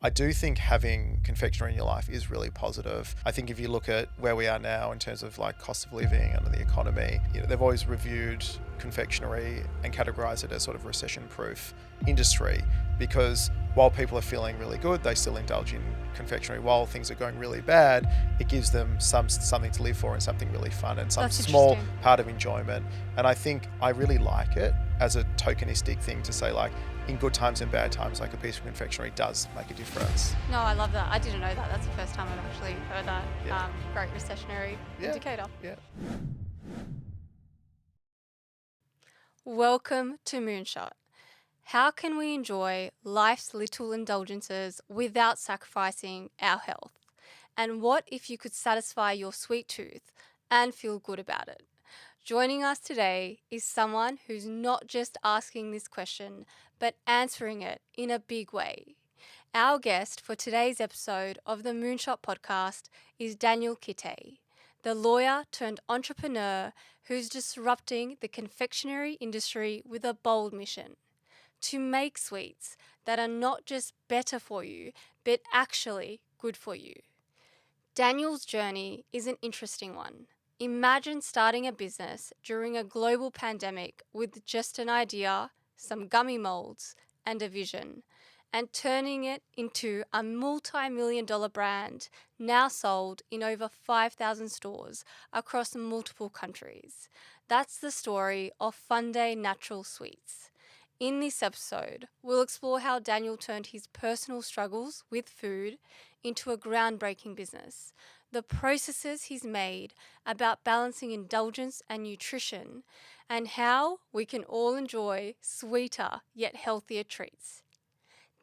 I do think having confectionery in your life is really positive. I think if you look at where we are now in terms of like cost of living and the economy, they've always reviewed confectionery and categorized it as sort of recession-proof industry, because while people are feeling really good, they still indulge in confectionery. While things are going really bad, it gives them something to live for and something really fun and some That's small interesting. part of enjoyment. And I think I really like it as a tokenistic thing to say, like, in good times and bad times, like a piece of confectionery does make a difference. No, I love that. I didn't know that. That's the first time I've actually heard that. Yeah. Great recessionary Yeah. indicator. Yeah. Welcome to Moonshot. How can we enjoy life's little indulgences without sacrificing our health? And what if you could satisfy your sweet tooth and feel good about it? Joining us today is someone who's not just asking this question, but answering it in a big way. Our guest for today's episode of the Moonshot podcast is Daniel Kitay, the lawyer turned entrepreneur who's disrupting the confectionery industry with a bold mission: to make sweets that are not just better for you, but actually good for you. Daniel's journey is an interesting one. Imagine starting a business during a global pandemic with just an idea, some gummy molds, and a vision, and turning it into a multi-million-dollar brand now sold in over 5,000 stores across multiple countries. That's the story of Funday Natural Sweets. In this episode, we'll explore how Daniel turned his personal struggles with food into a groundbreaking business, the processes he's made about balancing indulgence and nutrition, and how we can all enjoy sweeter yet healthier treats.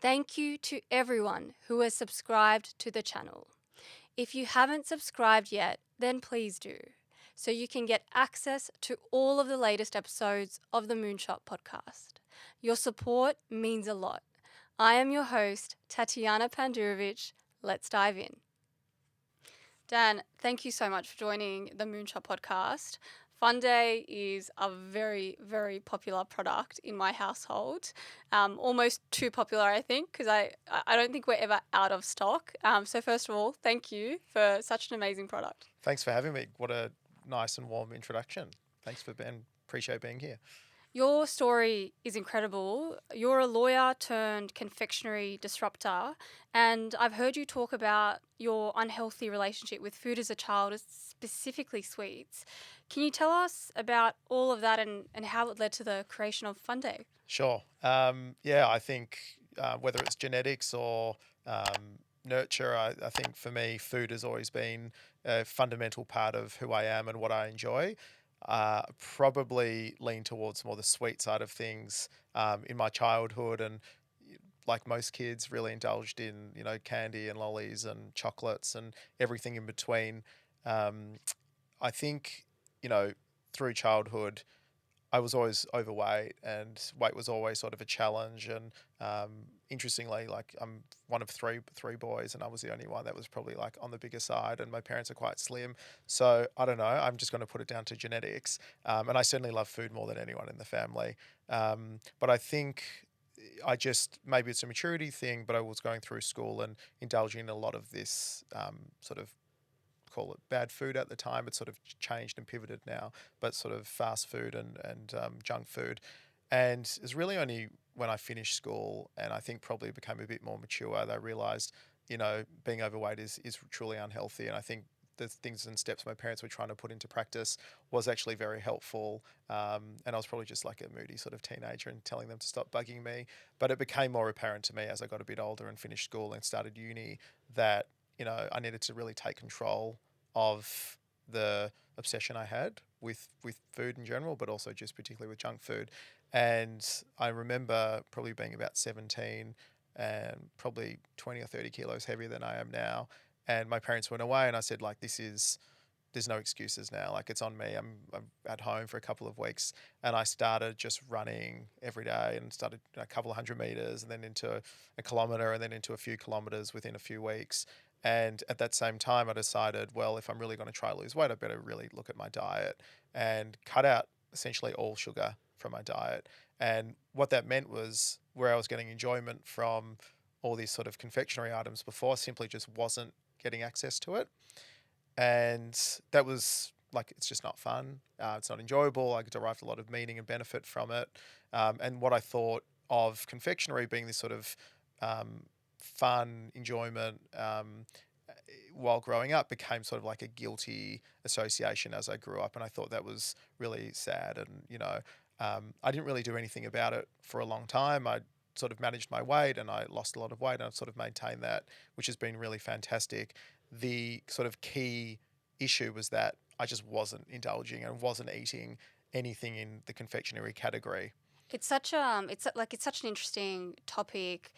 Thank you to everyone who has subscribed to the channel. If you haven't subscribed yet, then please do, so you can get access to all of the latest episodes of the Moonshot podcast. Your support means a lot. I am your host, Tatjana Pandurovic. Let's dive in. Dan, thank you so much for joining the Moonshot podcast. Funday is a very, very popular product in my household. Almost too popular, I think, because I don't think we're ever out of stock. So first of all, thank you for such an amazing product. Thanks for having me. What a nice and warm introduction. Thanks for being, appreciate being here. Your story is incredible. You're a lawyer turned confectionery disruptor, and I've heard you talk about your unhealthy relationship with food as a child, specifically sweets. Can you tell us about all of that and how it led to the creation of Funday? Sure. I think whether it's genetics or nurture, I think for me, food has always been a fundamental part of who I am and what I enjoy. Probably lean towards more the sweet side of things in my childhood, and like most kids, really indulged in candy and lollies and chocolates and everything in between. I think through childhood, I was always overweight, and weight was always sort of a challenge. And interestingly, like I'm one of three boys, and I was the only one that was probably like on the bigger side. And my parents are quite slim, so I don't know. I'm just going to put it down to genetics. And I certainly love food more than anyone in the family. But I think maybe it's a maturity thing. But I was going through school and indulging in a lot of this sort of, call it bad food at the time. It's sort of changed and pivoted now, but sort of fast food and junk food. And it's really only when I finished school and I think probably became a bit more mature that I realized, being overweight is truly unhealthy. And I think the things and steps my parents were trying to put into practice was actually very helpful. And I was probably just like a moody sort of teenager and telling them to stop bugging me. But it became more apparent to me as I got a bit older and finished school and started uni that, I needed to really take control of the obsession I had with food in general, but also just particularly with junk food. And I remember probably being about 17 and probably 20 or 30 kilos heavier than I am now. And my parents went away, and I said, like, there's no excuses now. Like, it's on me. I'm at home for a couple of weeks, and I started just running every day and started a couple of 100 meters and then into a kilometer and then into a few kilometers within a few weeks. And at that same time, I decided, well, if I'm really going to try to lose weight, I better really look at my diet and cut out essentially all sugar from my diet. And what that meant was where I was getting enjoyment from all these sort of confectionery items before, simply just wasn't getting access to it. And that was like, it's just not fun. It's not enjoyable. I derived a lot of meaning and benefit from it. And what I thought of confectionery being this sort of fun enjoyment while growing up became sort of like a guilty association as I grew up. And I thought that was really sad. And, I didn't really do anything about it for a long time. I sort of managed my weight and I lost a lot of weight and I've sort of maintained that, which has been really fantastic. The sort of key issue was that I just wasn't indulging and wasn't eating anything in the confectionery category. It's such an interesting topic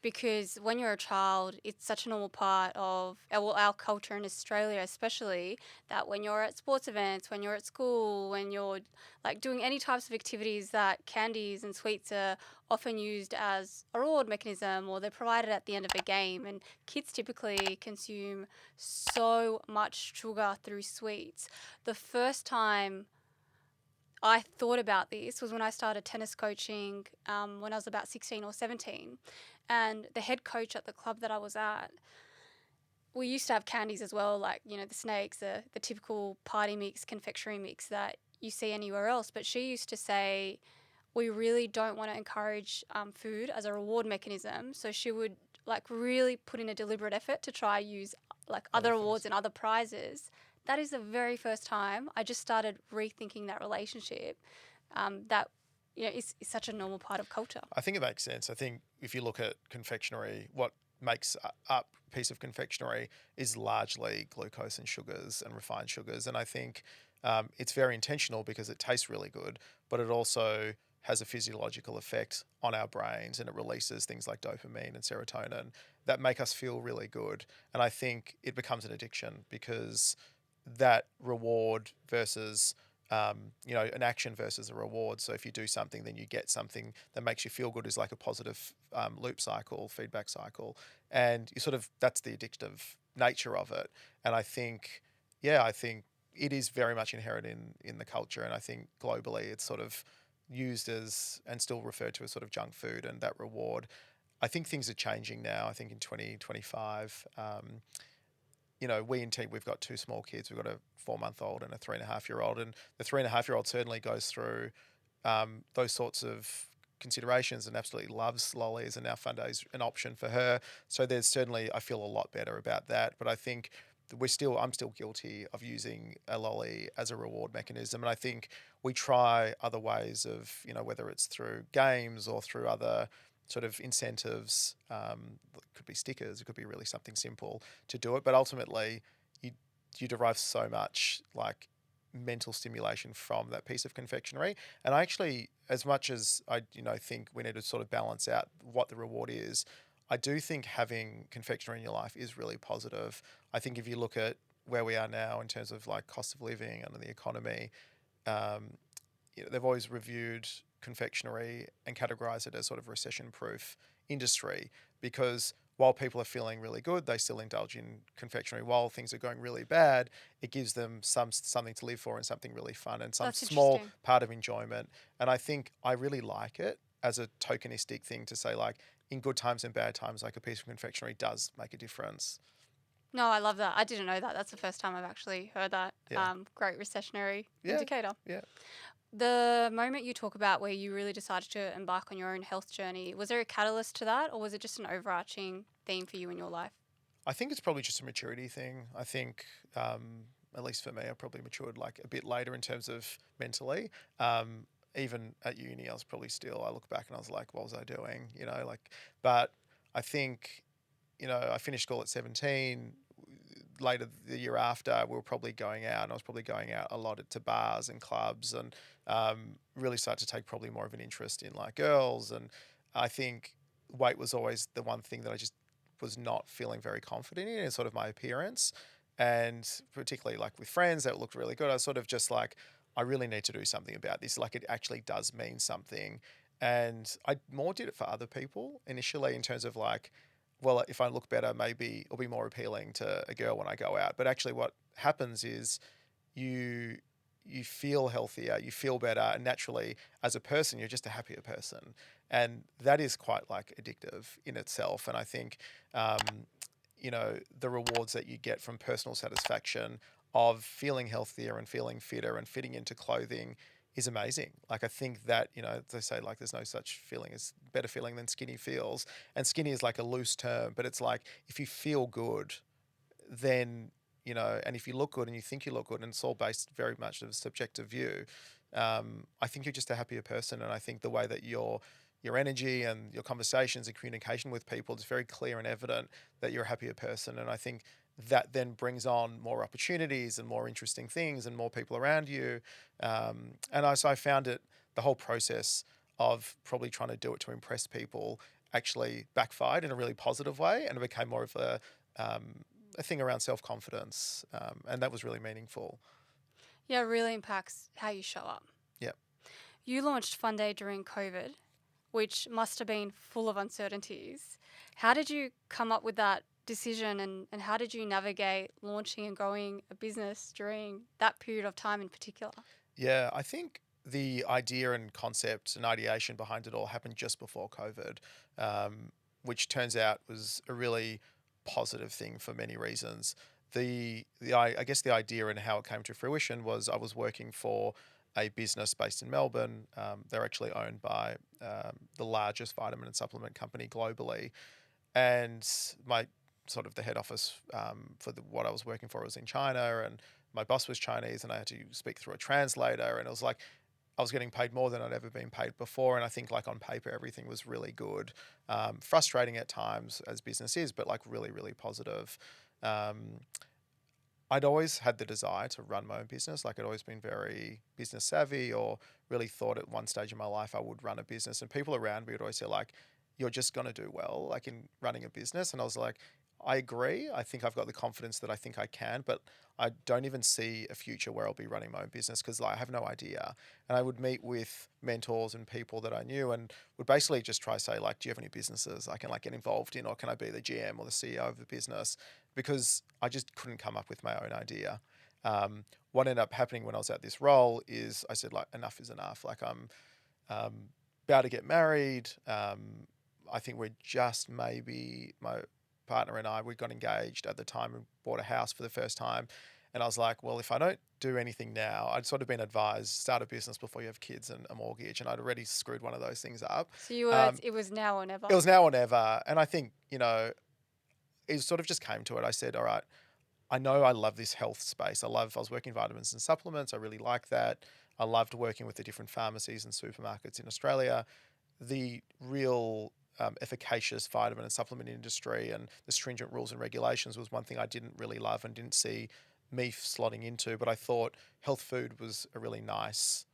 because when you're a child, it's such a normal part of our culture in Australia, especially that when you're at sports events, when you're at school, when you're like doing any types of activities, that candies and sweets are often used as a reward mechanism or they're provided at the end of a game. And kids typically consume so much sugar through sweets. The first time I thought about this was when I started tennis coaching when I was about 16 or 17. And the head coach at the club that I was at, we used to have candies as well, like, the snakes, the typical party mix, confectionery mix that you see anywhere else. But she used to say, we really don't want to encourage food as a reward mechanism. So she would like really put in a deliberate effort to try use like other Other awards things. and other prizes. That is the very first time I just started rethinking that relationship. That is such a normal part of culture. I think it makes sense. I think if you look at confectionery, what makes up a piece of confectionery is largely glucose and sugars and refined sugars. And I think it's very intentional because it tastes really good, but it also has a physiological effect on our brains and it releases things like dopamine and serotonin that make us feel really good. And I think it becomes an addiction because that reward versus an action versus a reward. So if you do something, then you get something that makes you feel good is like a positive loop cycle, feedback cycle. And you sort of, that's the addictive nature of it. And I think, I think it is very much inherent in the culture. And I think globally it's sort of used as and still referred to as sort of junk food and that reward. I think things are changing now. I think in 2025, we in team, we've got two small kids. We've got a 4-month-old and a 3.5-year-old. And the 3.5-year-old certainly goes through those sorts of considerations and absolutely loves lollies. And now Funday's an option for her. So there's certainly, I feel a lot better about that. But I think I'm still guilty of using a lolly as a reward mechanism. And I think we try other ways of, whether it's through games or through other sort of incentives, it could be stickers, it could be really something simple to do it. But ultimately, you derive so much like mental stimulation from that piece of confectionery. And I actually, as much as I, think we need to sort of balance out what the reward is, I do think having confectionery in your life is really positive. I think if you look at where we are now in terms of like cost of living and the economy, they've always reviewed confectionery and categorized it as sort of recession-proof industry because while people are feeling really good, they still indulge in confectionery. While things are going really bad, it gives them something to live for and something really fun and some That's small interesting. part of enjoyment. And I think I really like it as a tokenistic thing to say, like, in good times and bad times, like a piece of confectionery does make a difference. No, I love that. I didn't know that. That's the first time I've actually heard that. Yeah. Great recessionary Yeah. indicator. Yeah. The moment you talk about where you really decided to embark on your own health journey, was there a catalyst to that or was it just an overarching theme for you in your life? I think it's probably just a maturity thing. I think, at least for me, I probably matured like a bit later in terms of mentally. Even at uni, I look back and I was like, what was I doing? But I think, I finished school at 17. Later the year after, we were probably going out and I was probably going out a lot to bars and clubs and really started to take probably more of an interest in like girls. And I think weight was always the one thing that I just was not feeling very confident in sort of my appearance. And particularly like with friends that looked really good, I was sort of just like, I really need to do something about this. Like it actually does mean something. And I more did it for other people initially in terms of like, well, if I look better, maybe it'll be more appealing to a girl when I go out. But actually what happens is you you feel healthier, you feel better, and naturally, as a person, you're just a happier person, and that is quite like addictive in itself. And I think, the rewards that you get from personal satisfaction of feeling healthier and feeling fitter and fitting into clothing is amazing. Like, I think that, they say, like, there's no such feeling as better feeling than skinny feels. And skinny is like a loose term, but it's like, if you feel good, then, and if you look good and you think you look good, and it's all based very much of a subjective view, I think you're just a happier person. And I think the way that your energy and your conversations and communication with people is very clear and evident that you're a happier person. And I think that then brings on more opportunities and more interesting things and more people around you. So I found it, the whole process of probably trying to do it to impress people actually backfired in a really positive way, and it became more of a thing around self-confidence, and that was really meaningful. Yeah, it really impacts how you show up. Yeah. You launched Funday during COVID, which must have been full of uncertainties. How did you come up with that decision, and how did you navigate launching and growing a business during that period of time in particular? Yeah, I think the idea and concept and ideation behind it all happened just before COVID, which turns out was a really positive thing for many reasons. I guess the idea and how it came to fruition was I was working for a business based in Melbourne. They're actually owned by the largest vitamin and supplement company globally, and my sort of the head office for what I was working for was in China, and my boss was Chinese, and I had to speak through a translator, and it was like I was getting paid more than I'd ever been paid before, and I think like on paper everything was really good, frustrating at times as business is, but like really really positive. Um, I'd always had the desire to run my own business. Like, I'd always been very business savvy, or really thought at one stage in my life I would run a business. And people around me would always say, like, you're just going to do well, like in running a business. And I was like, I agree. I think I've got the confidence that I think I can, but I don't even see a future where I'll be running my own business because I have no idea. And I would meet with mentors and people that I knew and would basically just try to say, like, do you have any businesses I can like get involved in, or can I be the GM or the CEO of the business? Because I just couldn't come up with my own idea. What ended up happening when I was at this role is I said, like, enough is enough. Like, I'm about to get married. I think we're just maybe, my partner and I, we got engaged at the time and bought a house for the first time. And I was like, well, if I don't do anything now, I'd sort of been advised, start a business before you have kids and a mortgage. And I'd already screwed one of those things up. So it was now or never. It was now or never. And I think, it sort of just came to it. I said, all right, I know I love this health space. I was working vitamins and supplements. I really like that. I loved working with the different pharmacies and supermarkets in Australia. The real efficacious vitamin and supplement industry and the stringent rules and regulations was one thing I didn't really love and didn't see me slotting into. But I thought health food was a really nice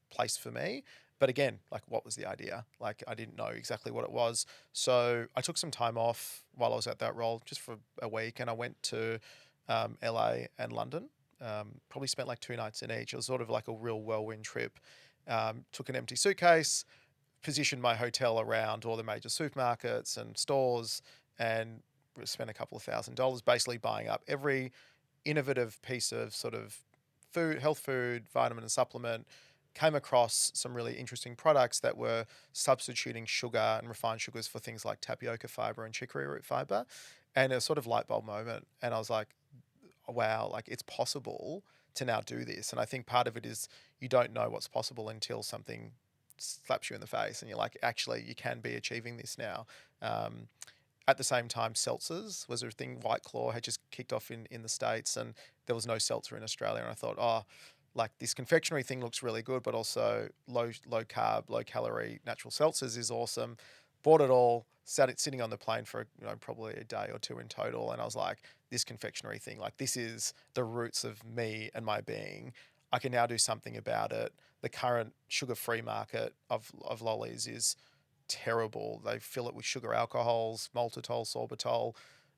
place for me. But again, like, what was the idea? Like, I didn't know exactly what it was. So I took some time off while I was at that role, just for a week, and I went to LA and London. Probably spent like 2 nights in each. It was sort of like a real whirlwind trip. Took an empty suitcase, positioned my hotel around all the major supermarkets and stores, and spent a couple of $1,000 basically buying up every innovative piece of sort of food, health food, vitamin and supplement. Came across some really interesting products that were substituting sugar and refined sugars for things like tapioca fiber and chicory root fiber, and a sort of light bulb moment. And I was like, wow, like, it's possible to now do this. And I think part of it is you don't know what's possible until something slaps you in the face and you're like, actually, you can be achieving this now. At the same time, seltzers was a thing. White Claw had just kicked off in the States, and there was no seltzer in Australia. And I thought, oh, like, this confectionery thing looks really good, but also low carb, low calorie natural seltzers is awesome. Bought it all, sitting on the plane for probably a day or two in total, and I was like, this confectionery thing, like, this is the roots of me and my being. I can now do something about it. The current sugar-free market of lollies is terrible. They fill it with sugar alcohols, maltitol, sorbitol.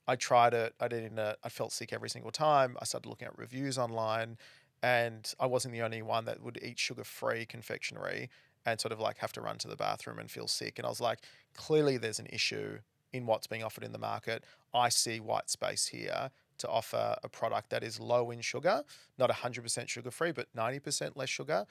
I tried it. I didn't. I felt sick every single time. I started looking at reviews online, and I wasn't the only one that would eat sugar-free confectionery and sort of like have to run to the bathroom and feel sick. And I was like, clearly there's an issue in what's being offered in the market. I see white space here to offer a product that is low in sugar, not 100% sugar free, but 90% less sugar,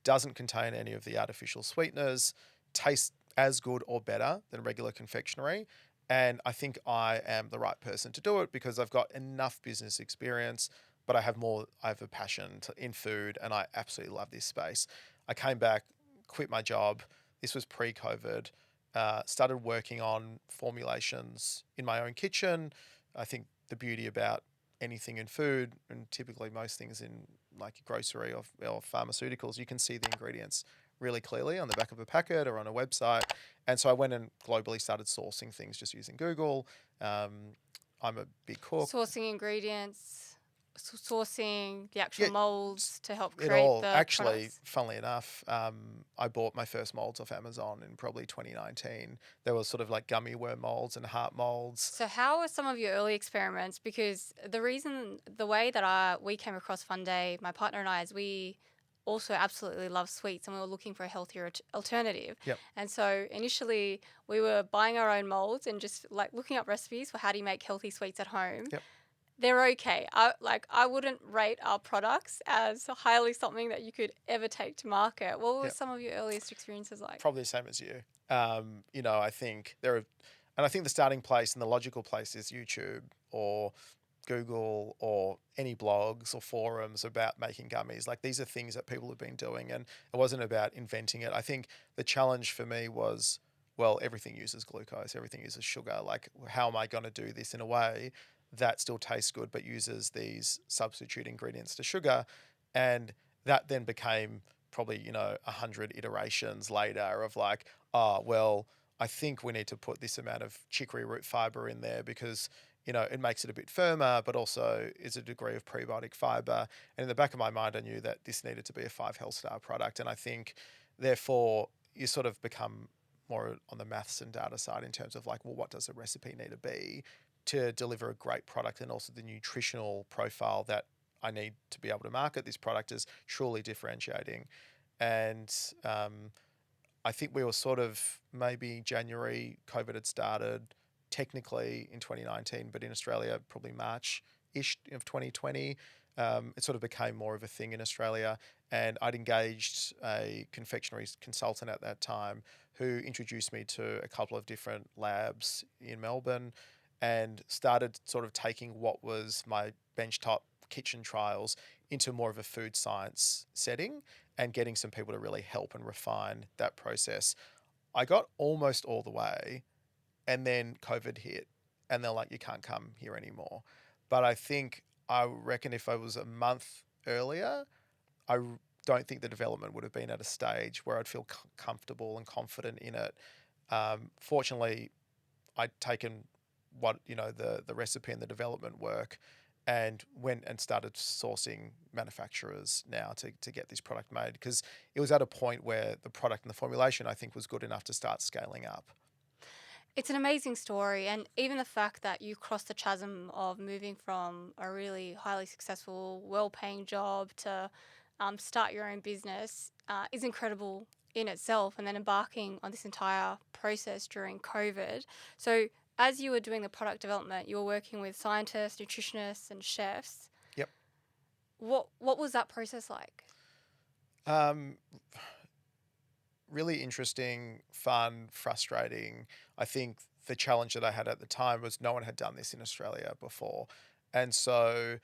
doesn't contain any of the artificial sweeteners, tastes as good or better than regular confectionery. And I think I am the right person to do it because I've got enough business experience, but I have a passion in food, and I absolutely love this space. I came back, quit my job. This was pre-COVID. Started working on formulations in my own kitchen. I think the beauty about anything in food, and typically most things in like grocery or pharmaceuticals, you can see the ingredients really clearly on the back of a packet or on a website. And so I went and globally started sourcing things just using Google. I'm a big cook. Sourcing ingredients, sourcing the actual Yeah, molds to help it create all. the Actually, products. funnily enough, I bought my first molds off Amazon in probably 2019. There was sort of like gummy worm molds and heart molds. So, how were some of your early experiments? Because the way that we came across Funday, my partner and I, is we also absolutely love sweets, and we were looking for a healthier alternative. Yep. And so, initially, we were buying our own molds and just like looking up recipes for how do you make healthy sweets at home. Yep. They're okay. I wouldn't rate our products as highly something that you could ever take to market. What were Yep. some of your earliest experiences like? Probably the same as you. I think and I think the starting place and the logical place is YouTube or Google or any blogs or forums about making gummies. Like these are things that people have been doing, and it wasn't about inventing it. I think the challenge for me was, well, everything uses glucose, everything uses sugar. Like, how am I going to do this in a way that still tastes good but uses these substitute ingredients to sugar? And that then became probably 100 iterations later of like, oh well, I think we need to put this amount of chicory root fiber in there because it makes it a bit firmer, but also is a degree of prebiotic fiber. And in the back of my mind, I knew that this needed to be a 5 Health Star product. And I think, therefore, you sort of become more on the maths and data side in terms of like, well, what does a recipe need to be to deliver a great product, and also the nutritional profile that I need to be able to market this product as truly differentiating. And I think we were sort of maybe January, COVID had started technically in 2019, but in Australia, probably March-ish of 2020. It sort of became more of a thing in Australia. And I'd engaged a confectionery consultant at that time who introduced me to a couple of different labs in Melbourne and started sort of taking what was my benchtop kitchen trials into more of a food science setting and getting some people to really help and refine that process. I got almost all the way, and then COVID hit, and they're like, you can't come here anymore. But I reckon if I was a month earlier, don't think the development would have been at a stage where I'd feel comfortable and confident in it. Fortunately, I'd taken the recipe and the development work and went and started sourcing manufacturers now to get this product made, because it was at a point where the product and the formulation, I think, was good enough to start scaling up. It's an amazing story, and even the fact that you crossed the chasm of moving from a really highly successful, well-paying job to start your own business is incredible in itself, and then embarking on this entire process during COVID. So, as you were doing the product development, you were working with scientists, nutritionists, and chefs. Yep. What was that process like? Um, Really interesting, fun, frustrating. I think the challenge that I had at the time was no one had done this in Australia before. And so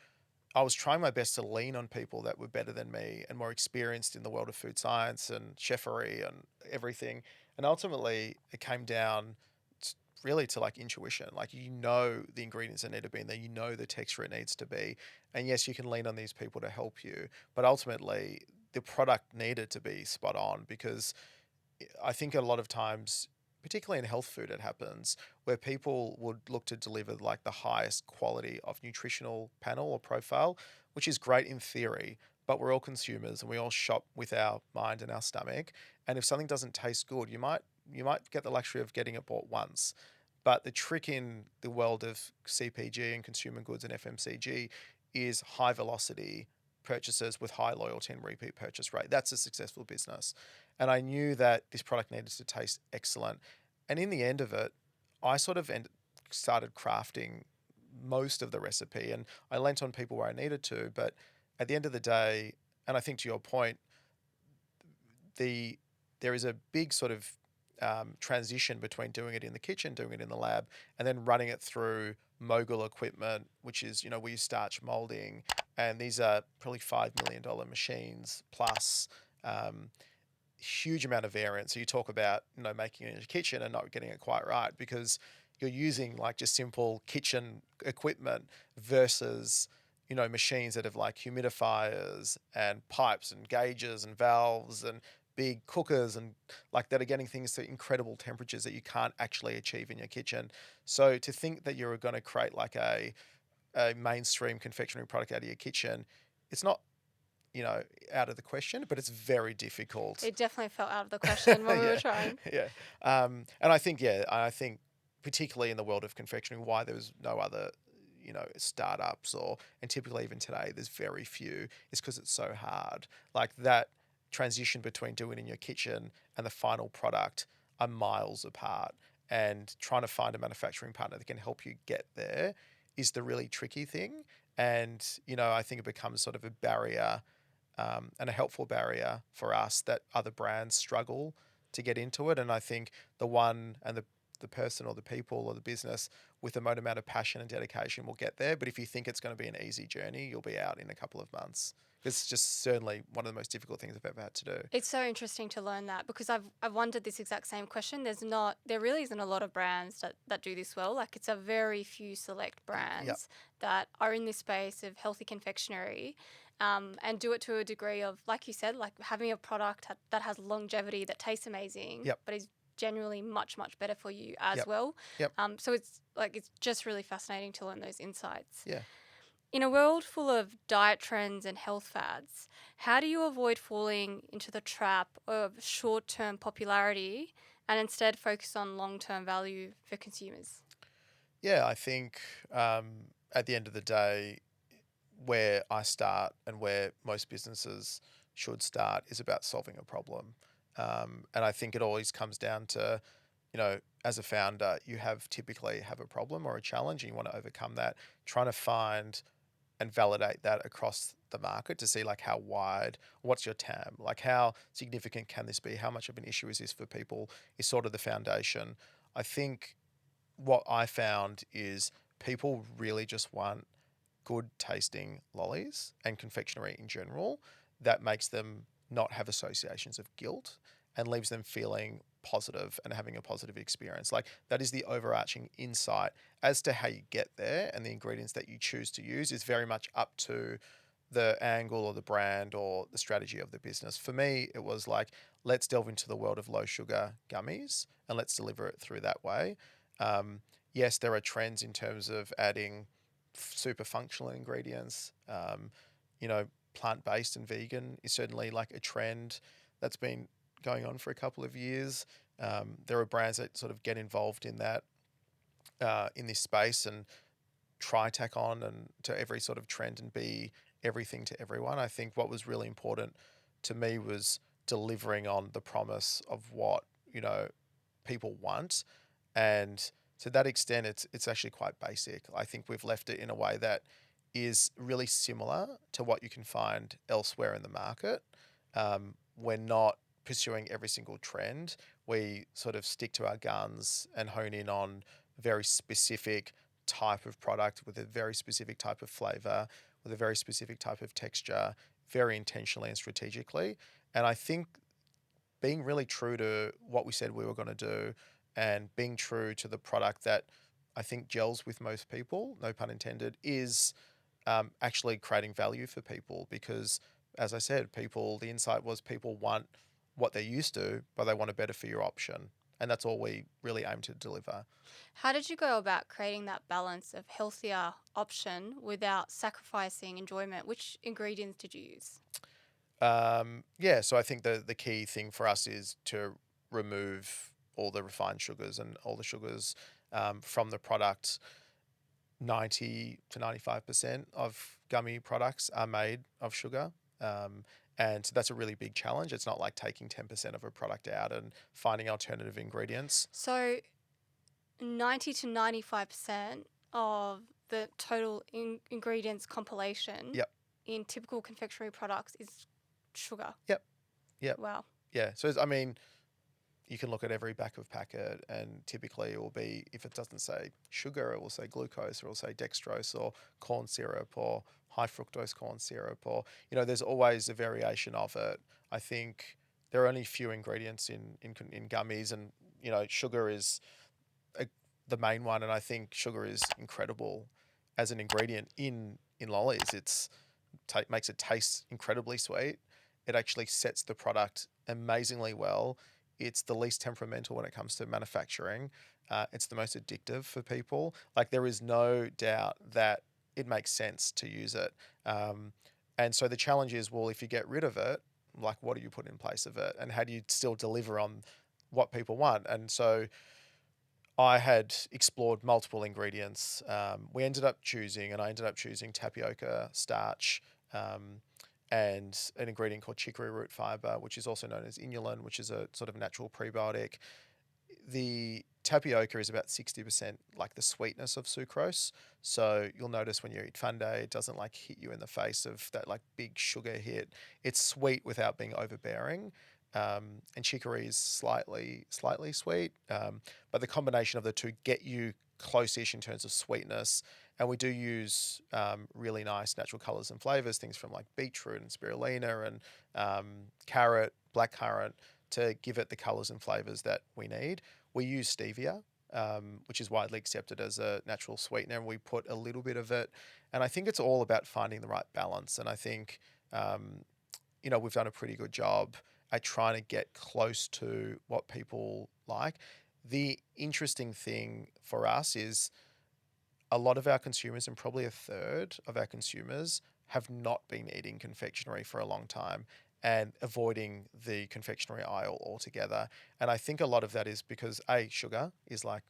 I was trying my best to lean on people that were better than me and more experienced in the world of food science and chefery and everything. And ultimately, it came down really to like intuition. Like, the ingredients that need to be in there, the texture it needs to be. And yes, you can lean on these people to help you, but ultimately, the product needed to be spot on, because I think a lot of times, particularly in health food, it happens where people would look to deliver like the highest quality of nutritional panel or profile, which is great in theory, but we're all consumers and we all shop with our mind and our stomach. And if something doesn't taste good, you might get the luxury of getting it bought once. But the trick in the world of CPG and consumer goods and FMCG is high velocity purchases with high loyalty and repeat purchase rate. That's a successful business. And I knew that this product needed to taste excellent. And in the end of it, I sort of started crafting most of the recipe, and I lent on people where I needed to. But at the end of the day, and I think to your point, there is a big sort of transition between doing it in the kitchen, doing it in the lab, and then running it through mogul equipment, which is, we use starch molding, and these are probably $5 million machines plus huge amount of variance. So you talk about, making it in your kitchen and not getting it quite right because you're using like just simple kitchen equipment versus machines that have like humidifiers and pipes and gauges and valves and big cookers and like that are getting things to incredible temperatures that you can't actually achieve in your kitchen. So to think that you're going to create like a mainstream confectionery product out of your kitchen, it's not out of the question, but it's very difficult. It definitely fell out of the question when we were trying. Yeah. And I think particularly in the world of confectionery, why there was no other, startups and typically even today, there's very few, is because it's so hard. Like that transition between doing it in your kitchen and the final product are miles apart. And trying to find a manufacturing partner that can help you get there is the really tricky thing. And, I think it becomes sort of a barrier and a helpful barrier for us that other brands struggle to get into it. And I think the one and the person or the people or the business with the most amount of passion and dedication will get there. But if you think it's going to be an easy journey, you'll be out in a couple of months. It's just certainly one of the most difficult things I've ever had to do. It's so interesting to learn that because I've wondered this exact same question. There really isn't a lot of brands that do this well. Like it's a very few select brands that are in this space of healthy confectionery. And do it to a degree of, like you said, like having a product that has longevity, that tastes amazing, but is generally much, much better for you as well. So it's just really fascinating to learn those insights. Yeah. In a world full of diet trends and health fads, how do you avoid falling into the trap of short-term popularity and instead focus on long-term value for consumers? Yeah, I think at the end of the day, where I start and where most businesses should start is about solving a problem. And I think it always comes down to, as a founder, you typically have a problem or a challenge and you want to overcome that, trying to find and validate that across the market to see like how wide, what's your TAM, like how significant can this be? How much of an issue is this for people is sort of the foundation. I think what I found is people really just want good tasting lollies and confectionery in general that makes them not have associations of guilt and leaves them feeling positive and having a positive experience. Like that is the overarching insight. As to how you get there and the ingredients that you choose to use is very much up to the angle or the brand or the strategy of the business. For me, it was like, let's delve into the world of low sugar gummies and let's deliver it through that way. Yes, there are trends in terms of adding super functional ingredients. Plant-based and vegan is certainly like a trend that's been going on for a couple of years. There are brands that sort of get involved in that, in this space and try tack on and to every sort of trend and be everything to everyone. I think what was really important to me was delivering on the promise of what, people want. And to that extent, it's actually quite basic. I think we've left it in a way that is really similar to what you can find elsewhere in the market. We're not pursuing every single trend. We sort of stick to our guns and hone in on very specific type of product with a very specific type of flavor, with a very specific type of texture, very intentionally and strategically. And I think being really true to what we said we were going to do and being true to the product that I think gels with most people, no pun intended, is actually creating value for people because, as I said, the insight was people want what they're used to, but they want a better for you option. And that's all we really aim to deliver. How did you go about creating that balance of healthier option without sacrificing enjoyment? Which ingredients did you use? So I think the key thing for us is to remove all the refined sugars and all the sugars from the product. 90 to 95% of gummy products are made of sugar. And that's a really big challenge. It's not like taking 10% of a product out and finding alternative ingredients. So 90 to 95% of the total ingredients compilation Yep. in typical confectionery products is sugar. Yep. Yep. Wow. Yeah. So, I mean, you can look at every back of packet, and typically it will be, if it doesn't say sugar, it will say glucose, or it will say dextrose, or corn syrup, or high fructose corn syrup, or, there's always a variation of it. I think there are only few ingredients in gummies, and, sugar is a, the main one. And I think sugar is incredible as an ingredient in lollies. Makes it taste incredibly sweet. It actually sets the product amazingly well. It's the least temperamental when it comes to manufacturing. It's the most addictive for people. Like, there is no doubt that it makes sense to use it. And so the challenge is, well, if you get rid of it, like, what do you put in place of it? And how do you still deliver on what people want? And so I had explored multiple ingredients. I ended up choosing tapioca starch, and an ingredient called chicory root fiber, which is also known as inulin, which is a sort of natural prebiotic. The tapioca is about 60% like the sweetness of sucrose. So you'll notice when you eat Funday, it doesn't like hit you in the face of that like big sugar hit. It's sweet without being overbearing. And chicory is slightly sweet. But the combination of the two get you close-ish in terms of sweetness. And we do use really nice natural colors and flavors, things from like beetroot and spirulina and carrot, blackcurrant, to give it the colors and flavors that we need. We use stevia, which is widely accepted as a natural sweetener, and we put a little bit of it. And I think it's all about finding the right balance. And I think, we've done a pretty good job at trying to get close to what people like. The interesting thing for us is a lot of our consumers, and probably a third of our consumers, have not been eating confectionery for a long time and avoiding the confectionery aisle altogether. And I think a lot of that is because sugar is like,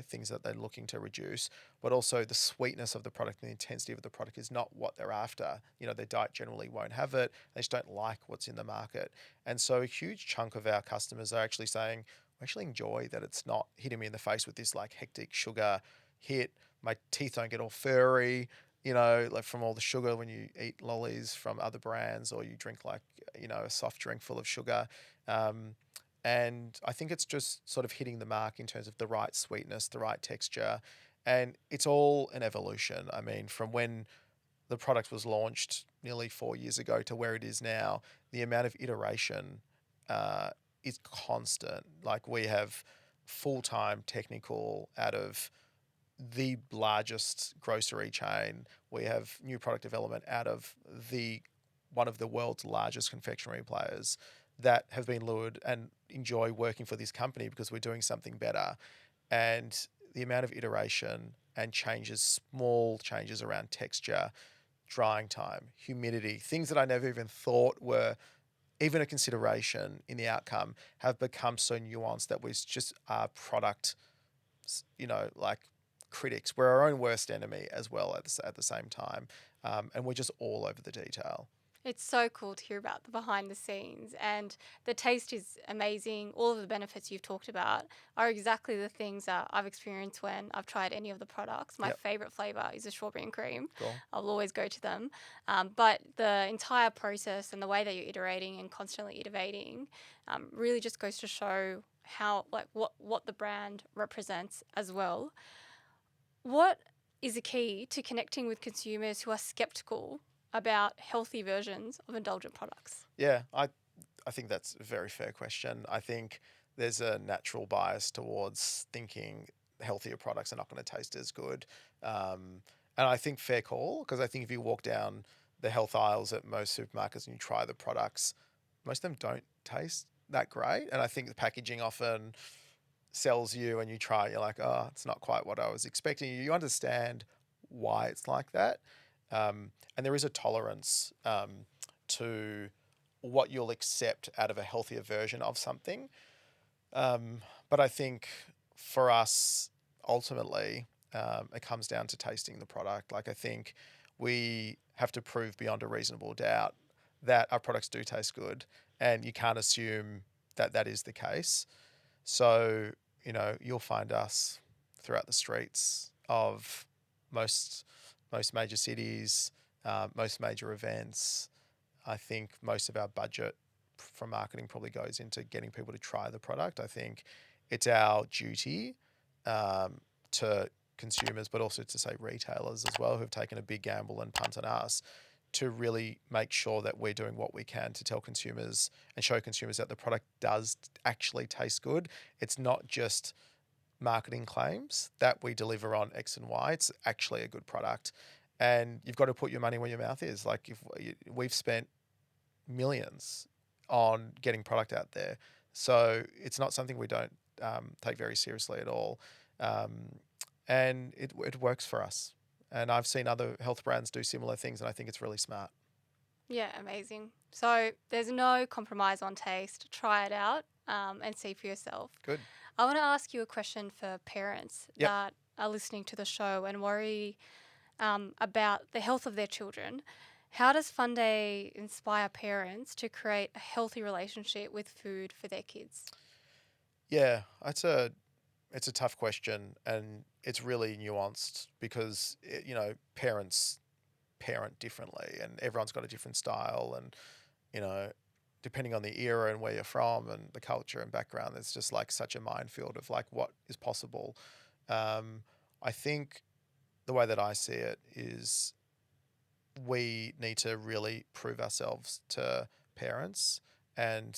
things that they're looking to reduce, but also the sweetness of the product and the intensity of the product is not what they're after. Their diet generally won't have it. They just don't like what's in the market. And so a huge chunk of our customers are actually saying, I actually enjoy that it's not hitting me in the face with this like hectic sugar hit. My teeth don't get all furry, like from all the sugar when you eat lollies from other brands, or you drink like, a soft drink full of sugar. And I think it's just sort of hitting the mark in terms of the right sweetness, the right texture. And it's all an evolution. I mean, from when the product was launched nearly 4 years ago to where it is now, the amount of iteration is constant. Like, we have full-time technical out of the largest grocery chain. We have new product development out of one of the world's largest confectionery players that have been lured and enjoy working for this company because we're doing something better. And the amount of iteration and small changes around texture, drying time, humidity, things that I never even thought were even a consideration in the outcome, have become so nuanced that we just are product, like critics. We're our own worst enemy as well at the same time. And we're just all over the detail. It's so cool to hear about the behind the scenes, and the taste is amazing. All of the benefits you've talked about are exactly the things that I've experienced when I've tried any of the products. My Yep. favorite flavor is the strawberry and cream. Cool. I'll always go to them. But the entire process and the way that you're iterating and constantly innovating really just goes to show how, like, what the brand represents as well. What is the key to connecting with consumers who are skeptical about healthy versions of indulgent products? Yeah, I think that's a very fair question. I think there's a natural bias towards thinking healthier products are not going to taste as good. And I think fair call, because I think if you walk down the health aisles at most supermarkets and you try the products, most of them don't taste that great. And I think the packaging often sells you, and you try it, you're like, oh, it's not quite what I was expecting. You understand why it's like that. And there is a tolerance to what you'll accept out of a healthier version of something. But I think for us, ultimately, it comes down to tasting the product. Like, I think we have to prove beyond a reasonable doubt that our products do taste good, and you can't assume that that is the case. So, you'll find us throughout the streets of most major cities, most major events. I think most of our budget from marketing probably goes into getting people to try the product. I think it's our duty to consumers, but also to say retailers as well, who've taken a big gamble and punt on us, to really make sure that we're doing what we can to tell consumers and show consumers that the product does actually taste good. It's not just marketing claims that we deliver on X and Y. It's actually a good product. And you've got to put your money where your mouth is. Like, if we've spent millions on getting product out there. So it's not something we don't take very seriously at all. And it works for us. And I've seen other health brands do similar things, and I think it's really smart. Yeah, amazing. So there's no compromise on taste. Try it out and see for yourself. Good. I want to ask you a question for parents Yep. that are listening to the show and worry about the health of their children. How does Funday inspire parents to create a healthy relationship with food for their kids? Yeah, it's a tough question, and it's really nuanced because parents parent differently, and everyone's got a different style, and you know depending on the era and where you're from and the culture and background, there's just like such a minefield of like what is possible. I think the way that I see it is we need to really prove ourselves to parents and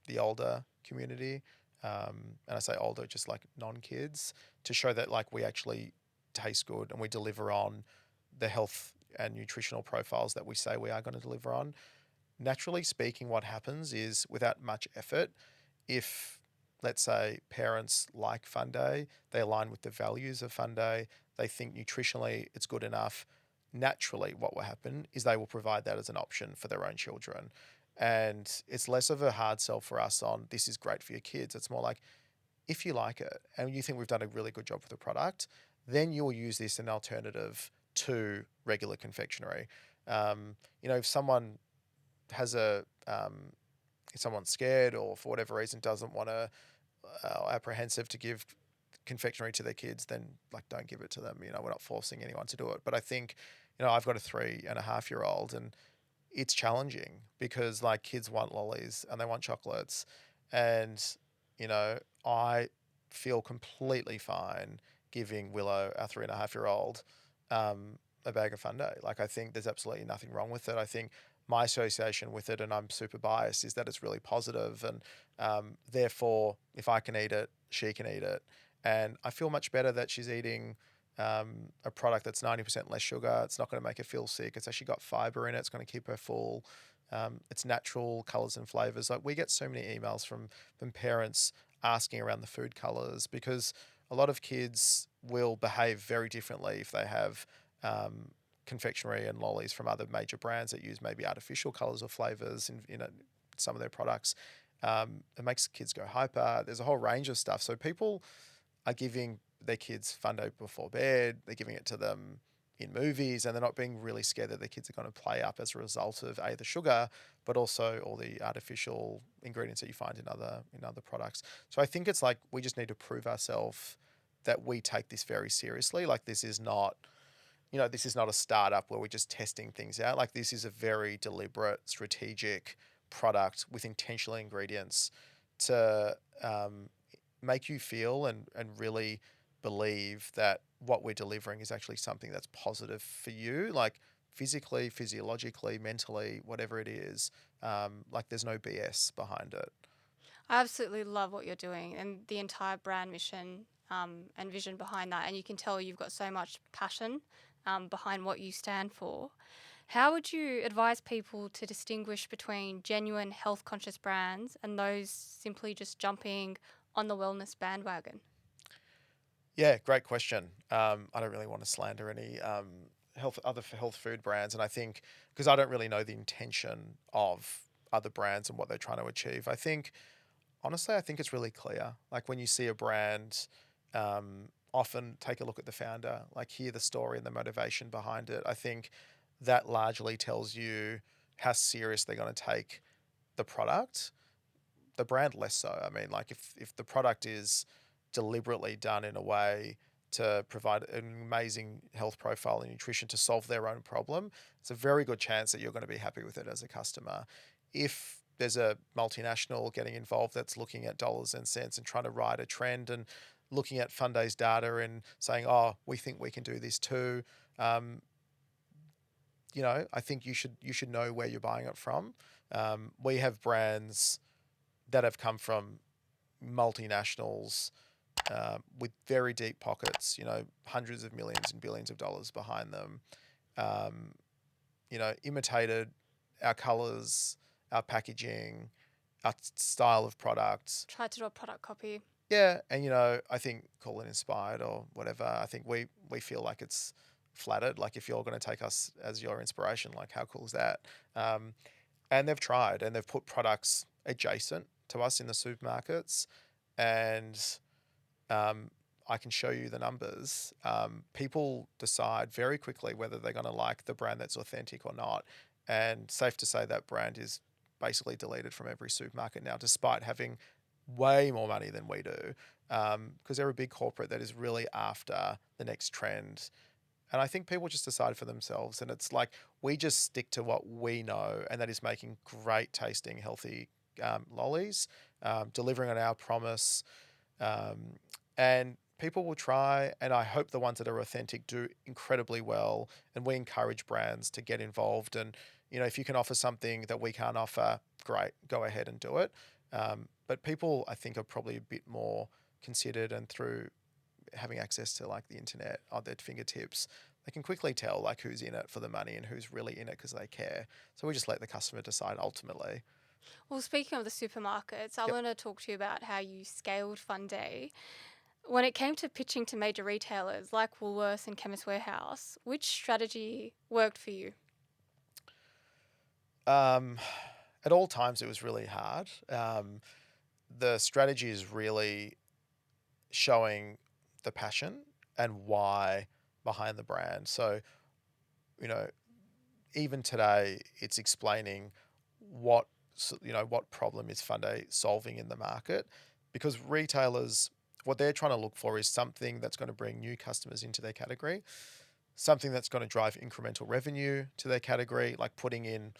the older community. And I say older, just like non-kids, to show that like we actually taste good and we deliver on the health and nutritional profiles that we say we are going to deliver on. Naturally speaking, what happens is without much effort, if let's say parents like Funday, they align with the values of Funday, they think nutritionally it's good enough, naturally what will happen is they will provide that as an option for their own children. And it's less of a hard sell for us on this is great for your kids. It's more like if you like it and you think we've done a really good job with the product, then you'll use this as an alternative to regular confectionery. If someone has if someone's scared or for whatever reason doesn't want to, apprehensive to give confectionery to their kids, then like don't give it to them. We're not forcing anyone to do it. But I think, I've got a 3.5-year-old, and it's challenging because like kids want lollies and they want chocolates, and I feel completely fine giving Willow, our 3.5-year-old, a bag of Funday. Like I think there's absolutely nothing wrong with it. I think my association with it, and I'm super biased, is that it's really positive, and therefore if I can eat it, she can eat it, and I feel much better that she's eating a product that's 90% less sugar. It's not going to make her feel sick. It's actually got fiber in it. It's going to keep her full. It's natural colors and flavors. Like we get so many emails from parents asking around the food colors, because a lot of kids will behave very differently if they have confectionery and lollies from other major brands that use maybe artificial colors or flavors in some of their products. It makes kids go hyper. There's a whole range of stuff. So people are giving their kids Funday before bed. They're giving it to them in movies, and they're not being really scared that their kids are going to play up as a result of the sugar, but also all the artificial ingredients that you find in other products. So I think it's like we just need to prove ourselves that we take this very seriously. Like this is not a startup where we're just testing things out. Like this is a very deliberate, strategic product with intentional ingredients to make you feel and really believe that what we're delivering is actually something that's positive for you, like physically, physiologically, mentally, whatever it is. Like there's no BS behind it. I absolutely love what you're doing and the entire brand mission and vision behind that. And you can tell you've got so much passion behind what you stand for. How would you advise people to distinguish between genuine health conscious brands and those simply just jumping on the wellness bandwagon? Yeah, great question. I don't really want to slander any health food brands, and I think because I don't really know the intention of other brands and what they're trying to achieve. Honestly, I think it's really clear. Like when you see a brand, often take a look at the founder, like hear the story and the motivation behind it. I think that largely tells you how serious they're going to take the product. The brand less so. I mean, like if the product is deliberately done in a way to provide an amazing health profile and nutrition to solve their own problem, it's a very good chance that you're going to be happy with it as a customer. If there's a multinational getting involved that's looking at dollars and cents and trying to ride a trend and looking at Funday's data and saying, oh, we think we can do this too, um, I think you should know where you're buying it from. We have brands that have come from multinationals with very deep pockets, hundreds of millions and billions of dollars behind them, um, imitated our colors, our packaging, our style of products. Try to do a product copy. Yeah, and I think call it inspired or whatever. I think we feel like it's flattered. Like if you're going to take us as your inspiration, like how cool is that? And they've tried and they've put products adjacent to us in the supermarkets, and I can show you the numbers. People decide very quickly whether they're going to like the brand that's authentic or not. And safe to say that brand is basically deleted from every supermarket now, despite having way more money than we do, because they're a big corporate that is really after the next trend. And I think people just decide for themselves. And it's like we just stick to what we know, and that is making great tasting, healthy lollies, delivering on our promise. And people will try, and I hope the ones that are authentic do incredibly well. And we encourage brands to get involved. And, if you can offer something that we can't offer, great, go ahead and do it. But people, I think, are probably a bit more considered, and through having access to like the internet at their fingertips, they can quickly tell like who's in it for the money and who's really in it because they care. So we just let the customer decide ultimately. Well, speaking of the supermarkets, I Yep. want to talk to you about how you scaled Funday. When it came to pitching to major retailers like Woolworths and Chemist Warehouse, which strategy worked for you? At all times, it was really hard. The strategy is really showing the passion and why behind the brand. So, you know, even today, it's explaining what what problem is Funday solving in the market, because retailers, what they're trying to look for is something that's going to bring new customers into their category, something that's going to drive incremental revenue to their category, like putting in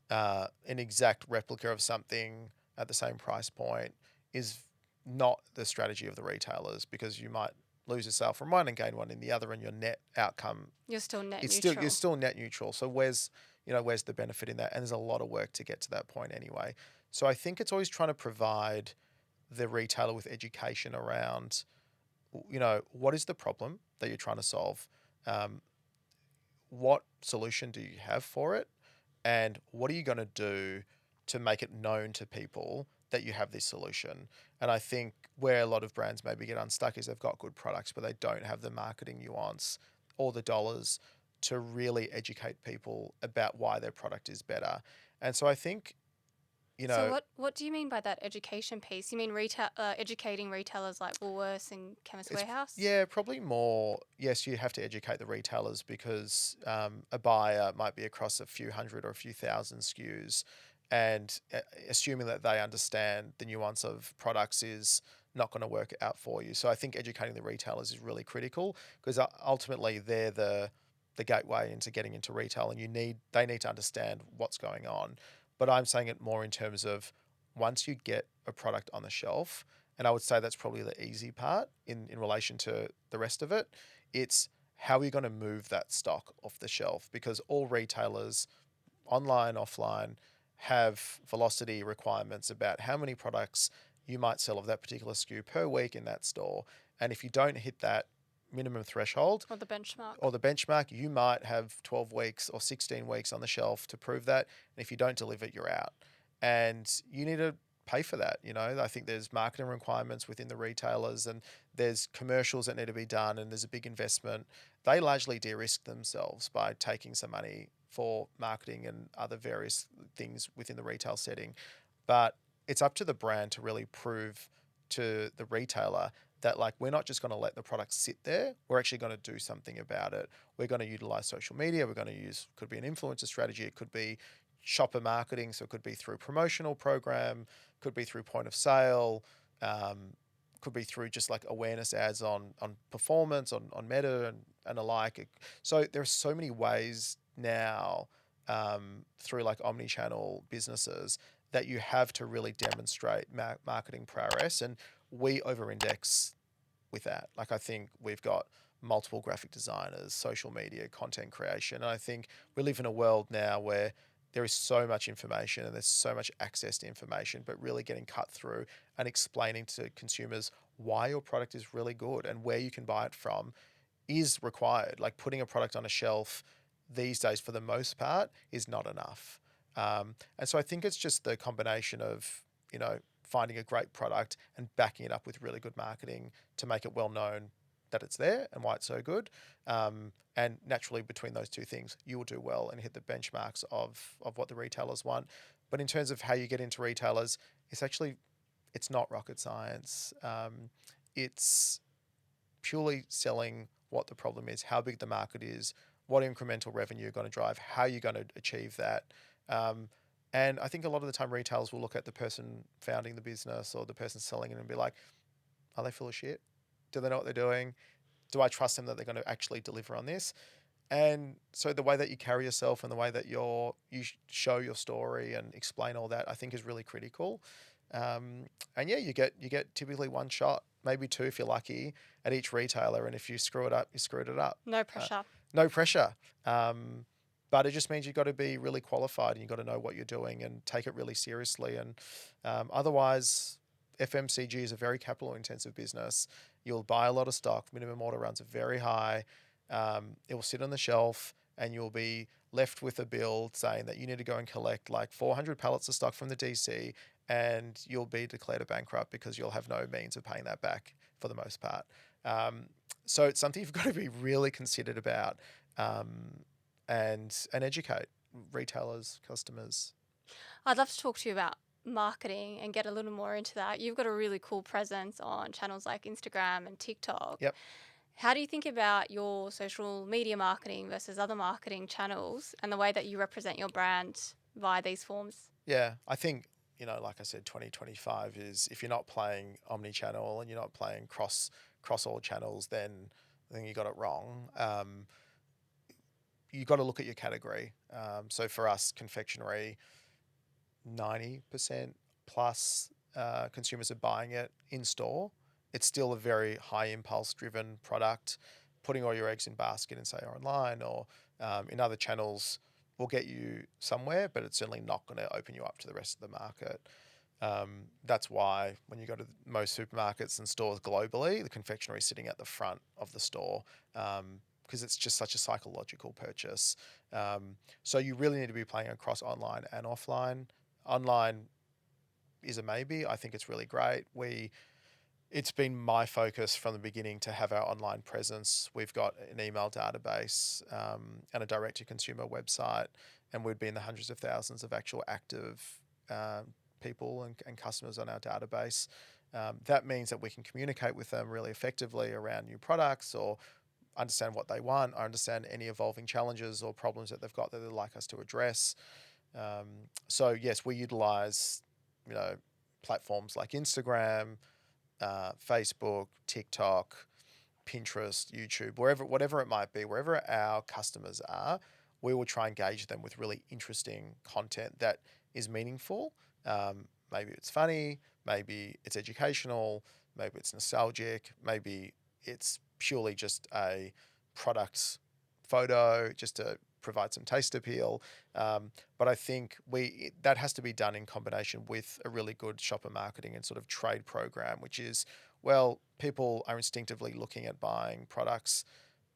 an exact replica of something at the same price point is not the strategy of the retailers, because you might lose a sale from one and gain one in the other, and your net outcome You're still net it's neutral. still you're still net neutral. So where's the benefit in that? And there's a lot of work to get to that point anyway. So I think it's always trying to provide the retailer with education around what is the problem that you're trying to solve, um, what solution do you have for it, and what are you going to do to make it known to people that you have this solution. And I think where a lot of brands maybe get unstuck is they've got good products, but they don't have the marketing nuance or the dollars to really educate people about why their product is better. And so I think, So what do you mean by that education piece? You mean educating retailers like Woolworths and Chemist it's Warehouse? yeah, probably more. Yes, you have to educate the retailers, because a buyer might be across a few hundred or a few thousand SKUs, and assuming that they understand the nuance of products is not going to work out for you. So I think educating the retailers is really critical, because ultimately they're the gateway into getting into retail, and they need to understand what's going on. But I'm saying it more in terms of once you get a product on the shelf, and I would say that's probably the easy part in relation to the rest of it. It's how are you going to move that stock off the shelf? Because all retailers, online, offline, have velocity requirements about how many products you might sell of that particular SKU per week in that store. And if you don't hit that minimum threshold Or the benchmark? or the benchmark, you might have 12 weeks or 16 weeks on the shelf to prove that. And if you don't deliver it, you're out. And you need to pay for that. I think there's marketing requirements within the retailers, and there's commercials that need to be done, and there's a big investment. They largely de-risk themselves by taking some money for marketing and other various things within the retail setting. But it's up to the brand to really prove to the retailer that, like, we're not just going to let the product sit there. We're actually going to do something about it. We're going to utilize social media. We're going to use, could be an influencer strategy. It could be shopper marketing. So it could be through promotional program, could be through point of sale, could be through just like awareness ads on performance, on Meta and alike. So there are so many ways now through like omni-channel businesses that you have to really demonstrate marketing prowess, and we over-index with that. Like I think we've got multiple graphic designers, social media, content creation, and I think we live in a world now where there is so much information and there's so much access to information, but really getting cut through and explaining to consumers why your product is really good and where you can buy it from is required. Like putting a product on a shelf these days, for the most part, is not enough. And so I think it's just the combination of, finding a great product and backing it up with really good marketing to make it well known that it's there and why it's so good. And naturally, between those two things, you will do well and hit the benchmarks of what the retailers want. But in terms of how you get into retailers, it's not rocket science. It's purely selling what the problem is, how big the market is, what incremental revenue you're going to drive, how you're going to achieve that. And I think a lot of the time retailers will look at the person founding the business or the person selling it and be like, are they full of shit? Do they know what they're doing? Do I trust them that they're going to actually deliver on this? And so the way that you carry yourself and the way that you show your story and explain all that, I think is really critical. And yeah, you get typically one shot, maybe two if you're lucky, at each retailer. And if you screw it up, you screwed it up. No pressure. No pressure. But it just means you've got to be really qualified and you've got to know what you're doing and take it really seriously. And otherwise, FMCG is a very capital intensive business. You'll buy a lot of stock. Minimum order runs are very high. It will sit on the shelf and you'll be left with a bill saying that you need to go and collect like 400 pallets of stock from the DC, and you'll be declared a bankrupt because you'll have no means of paying that back for the most part. So it's something you've got to be really considered about, and educate retailers, customers. I'd love to talk to you about marketing and get a little more into that. You've got a really cool presence on channels like Instagram and TikTok. Yep. How do you think about your social media marketing versus other marketing channels and the way that you represent your brand via these forms? Yeah, I think, like I said, 2025 is, if you're not playing omni-channel and you're not playing cross all channels, then I think you got it wrong. You got to look at your category. So for us, confectionery, 90% plus consumers are buying it in store. It's still a very high impulse driven product. Putting all your eggs in basket and say online or in other channels will get you somewhere, but it's certainly not going to open you up to the rest of the market. That's why when you go to most supermarkets and stores globally, the confectionery is sitting at the front of the store, because it's just such a psychological purchase. So you really need to be playing across online and offline. Online is a maybe. I think it's really great. It's been my focus from the beginning to have our online presence. We've got an email database and a direct-to-consumer website, and we'd be in the hundreds of thousands of actual active people and customers on our database. That means that we can communicate with them really effectively around new products or understand what they want, or understand any evolving challenges or problems that they've got that they'd like us to address. So yes, we utilize, platforms like Instagram, Facebook, TikTok, Pinterest, YouTube, whatever it might be, wherever our customers are, we will try and engage them with really interesting content that is meaningful. Maybe it's funny, maybe it's educational, maybe it's nostalgic, maybe it's purely just a product photo just to provide some taste appeal. But I think that has to be done in combination with a really good shopper marketing and sort of trade program, which is, well, people are instinctively looking at buying products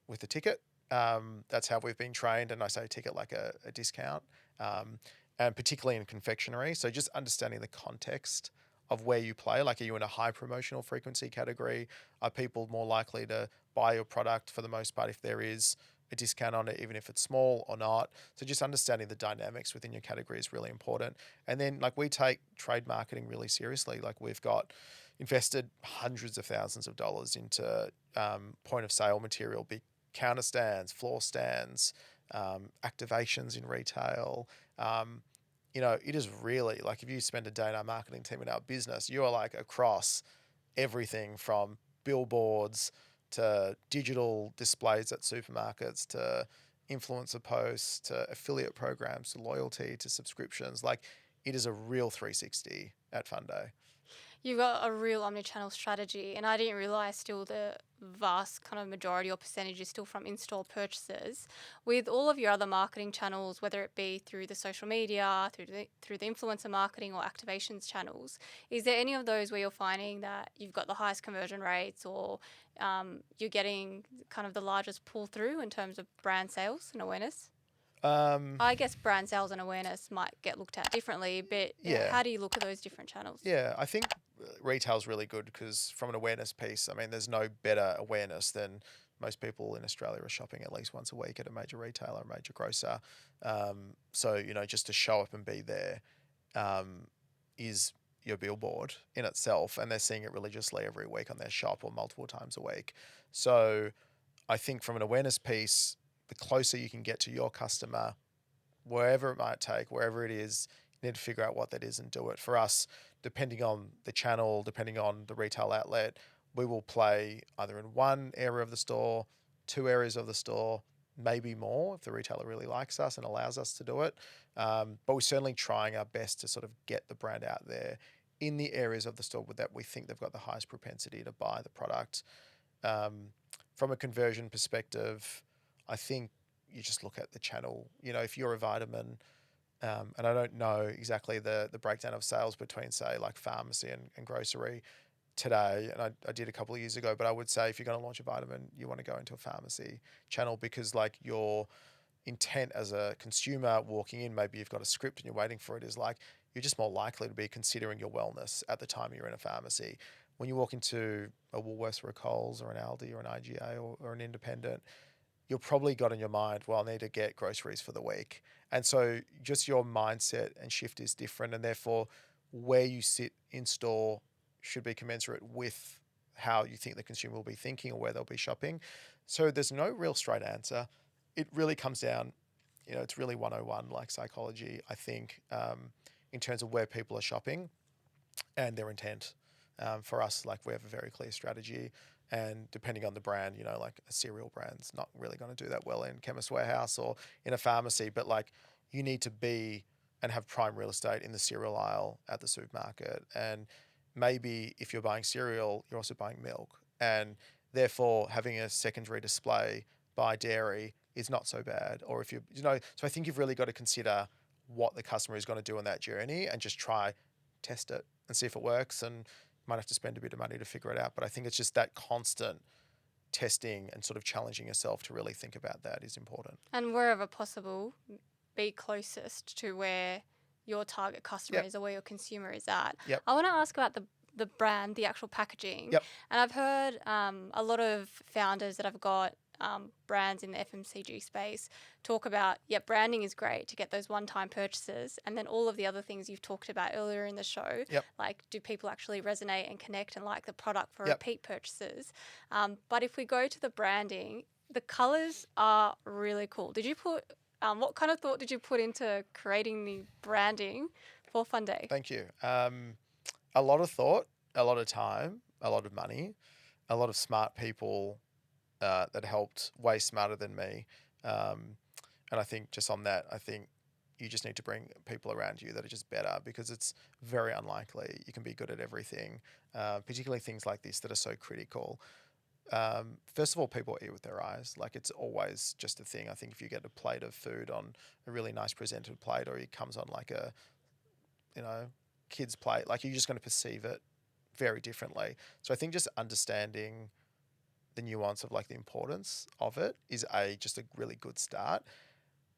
with a ticket. That's how we've been trained. And I say ticket like a discount, and particularly in confectionery. So just understanding the context of where you play. Like, are you in a high promotional frequency category? Are people more likely to buy your product for the most part if there is a discount on it, even if it's small or not? So just understanding the dynamics within your category is really important. And then we take trade marketing really seriously. We've invested hundreds of thousands of dollars into point of sale material, big counter stands, floor stands, activations in retail. It is really if you spend a day in our marketing team in our business, you are across everything from billboards to digital displays at supermarkets to influencer posts to affiliate programs to loyalty to subscriptions. Like, it is a real 360 at Funday. You've got a real omni-channel strategy, and I didn't realize still the vast kind of majority or percentage is still from in-store purchases. With all of your other marketing channels, whether it be through the social media, through the influencer marketing or activations channels, is there any of those where you're finding that you've got the highest conversion rates, or you're getting kind of the largest pull through in terms of brand sales and awareness? I guess brand sales and awareness might get looked at differently, but Yeah. how do you look at those different channels? Yeah, I think retail's really good because from an awareness piece, I mean, there's no better awareness than most people in Australia are shopping at least once a week at a major retailer, a major grocer. So, just to show up and be there is your billboard in itself, and they're seeing it religiously every week on their shop or multiple times a week. So I think from an awareness piece, the closer you can get to your customer, wherever it might take, wherever it is, you need to figure out what that is and do it. For us, depending on the channel, depending on the retail outlet, we will play either in one area of the store, two areas of the store, maybe more if the retailer really likes us and allows us to do it. But we're certainly trying our best to sort of get the brand out there in the areas of the store that we think they've got the highest propensity to buy the product. From a conversion perspective, I think you just look at the channel. If you're a vitamin, and I don't know exactly the breakdown of sales between, say, like pharmacy and grocery today, and I did a couple of years ago, but I would say if you're going to launch a vitamin, you want to go into a pharmacy channel because, like, your intent as a consumer walking in, maybe you've got a script and you're waiting for it, is like you're just more likely to be considering your wellness at the time you're in a pharmacy. When you walk into a Woolworths or a Coles or an Aldi or an IGA or an independent, you've probably got in your mind, well, I need to get groceries for the week. And so just your mindset and shift is different. And therefore, where you sit in store should be commensurate with how you think the consumer will be thinking or where they'll be shopping. So there's no real straight answer. It really comes down, it's really 101 like psychology, I think, in terms of where people are shopping and their intent. For us, like, we have a very clear strategy, and depending on the brand, like a cereal brand's not really going to do that well in Chemist Warehouse or in a pharmacy, but like you need to be and have prime real estate in the cereal aisle at the supermarket. And maybe if you're buying cereal, you're also buying milk, and therefore having a secondary display by dairy is not so bad. Or if so I think you've really got to consider what the customer is going to do on that journey and just test it and see if it works, and might have to spend a bit of money to figure it out. But I think it's just that constant testing and sort of challenging yourself to really think about that is important. And wherever possible, be closest to where your target customer Yep. is or where your consumer is at. Yep. I want to ask about the brand, the actual packaging. Yep. And I've heard a lot of founders that have got brands in the FMCG space talk about, branding is great to get those one-time purchases, and then all of the other things you've talked about earlier in the show, Yep. like do people actually resonate and connect and like the product for Yep. repeat purchases? But if we go to the branding, the colors are really cool. Did you put what kind of thought did you put into creating the branding for Funday? Thank you. A lot of thought, a lot of time, a lot of money, a lot of smart people that helped way smarter than me. And I think just on that, I think you just need to bring people around you that are just better, because it's very unlikely you can be good at everything, particularly things like this that are so critical. First of all, people eat with their eyes. Like, it's always just a thing. I think if you get a plate of food on a really nice presented plate, or it comes on like a, kid's plate, like, you're just going to perceive it very differently. So I think just understanding the nuance of like the importance of it is just a really good start.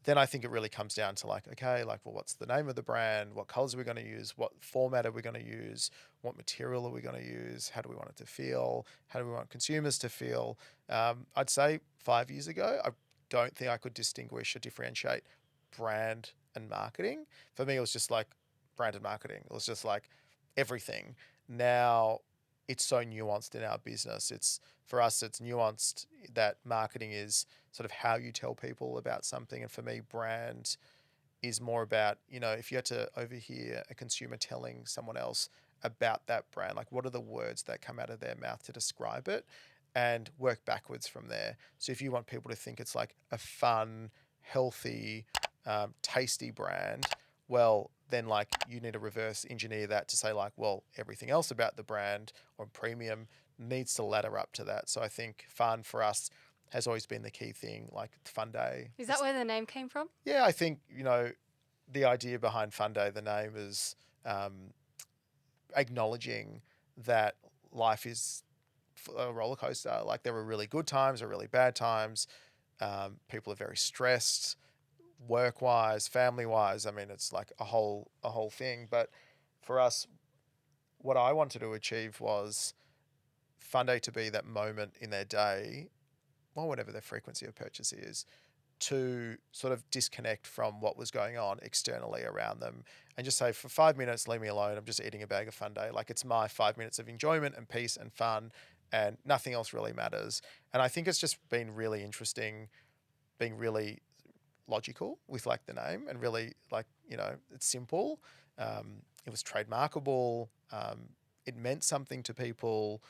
Then I think it really comes down to like, okay, like, well, what's the name of the brand? What colors are we going to use? What format are we going to use? What material are we going to use? How do we want it to feel? How do we want consumers to feel? I'd say 5 years ago, I don't think I could distinguish or differentiate brand and marketing. For me, it was just like brand and marketing. It was just like everything. Now it's so nuanced in our business. For us, it's nuanced that marketing is sort of how you tell people about something. And for me, brand is more about, if you had to overhear a consumer telling someone else about that brand? Like, what are the words that come out of their mouth to describe it, and work backwards from there. So if you want people to think it's like a fun, healthy, tasty brand, well, then like you need to reverse engineer that to say like, well, everything else about the brand or premium needs to ladder up to that. So I think fun for us has always been the key thing, like Funday. Is that where the name came from? Yeah, I think, the idea behind Funday, the name is acknowledging that life is a roller coaster. Like there are really good times, there are really bad times. People are very stressed, work wise, family wise. I mean, it's like a whole thing. But for us, what I wanted to achieve was Funday to be that moment in their day, or whatever their frequency of purchase is, to sort of disconnect from what was going on externally around them and just say, for 5 minutes, leave me alone. I'm just eating a bag of Funday. Like it's my 5 minutes of enjoyment and peace and fun, and nothing else really matters. And I think it's just been really interesting being really logical with like the name, and really like, it's simple. It was trademarkable. It meant something to people.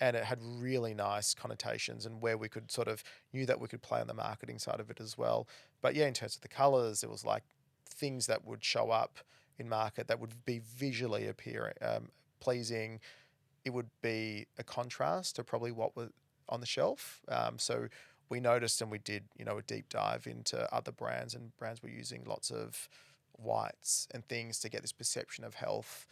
And it had really nice connotations, and where we could sort of knew that we could play on the marketing side of it as well. But yeah, in terms of the colors, it was like things that would show up in market that would be visually appearing, pleasing. It would be a contrast to probably what was on the shelf. So we noticed, and we did, a deep dive into other brands, and brands were using lots of whites and things to get this perception of health,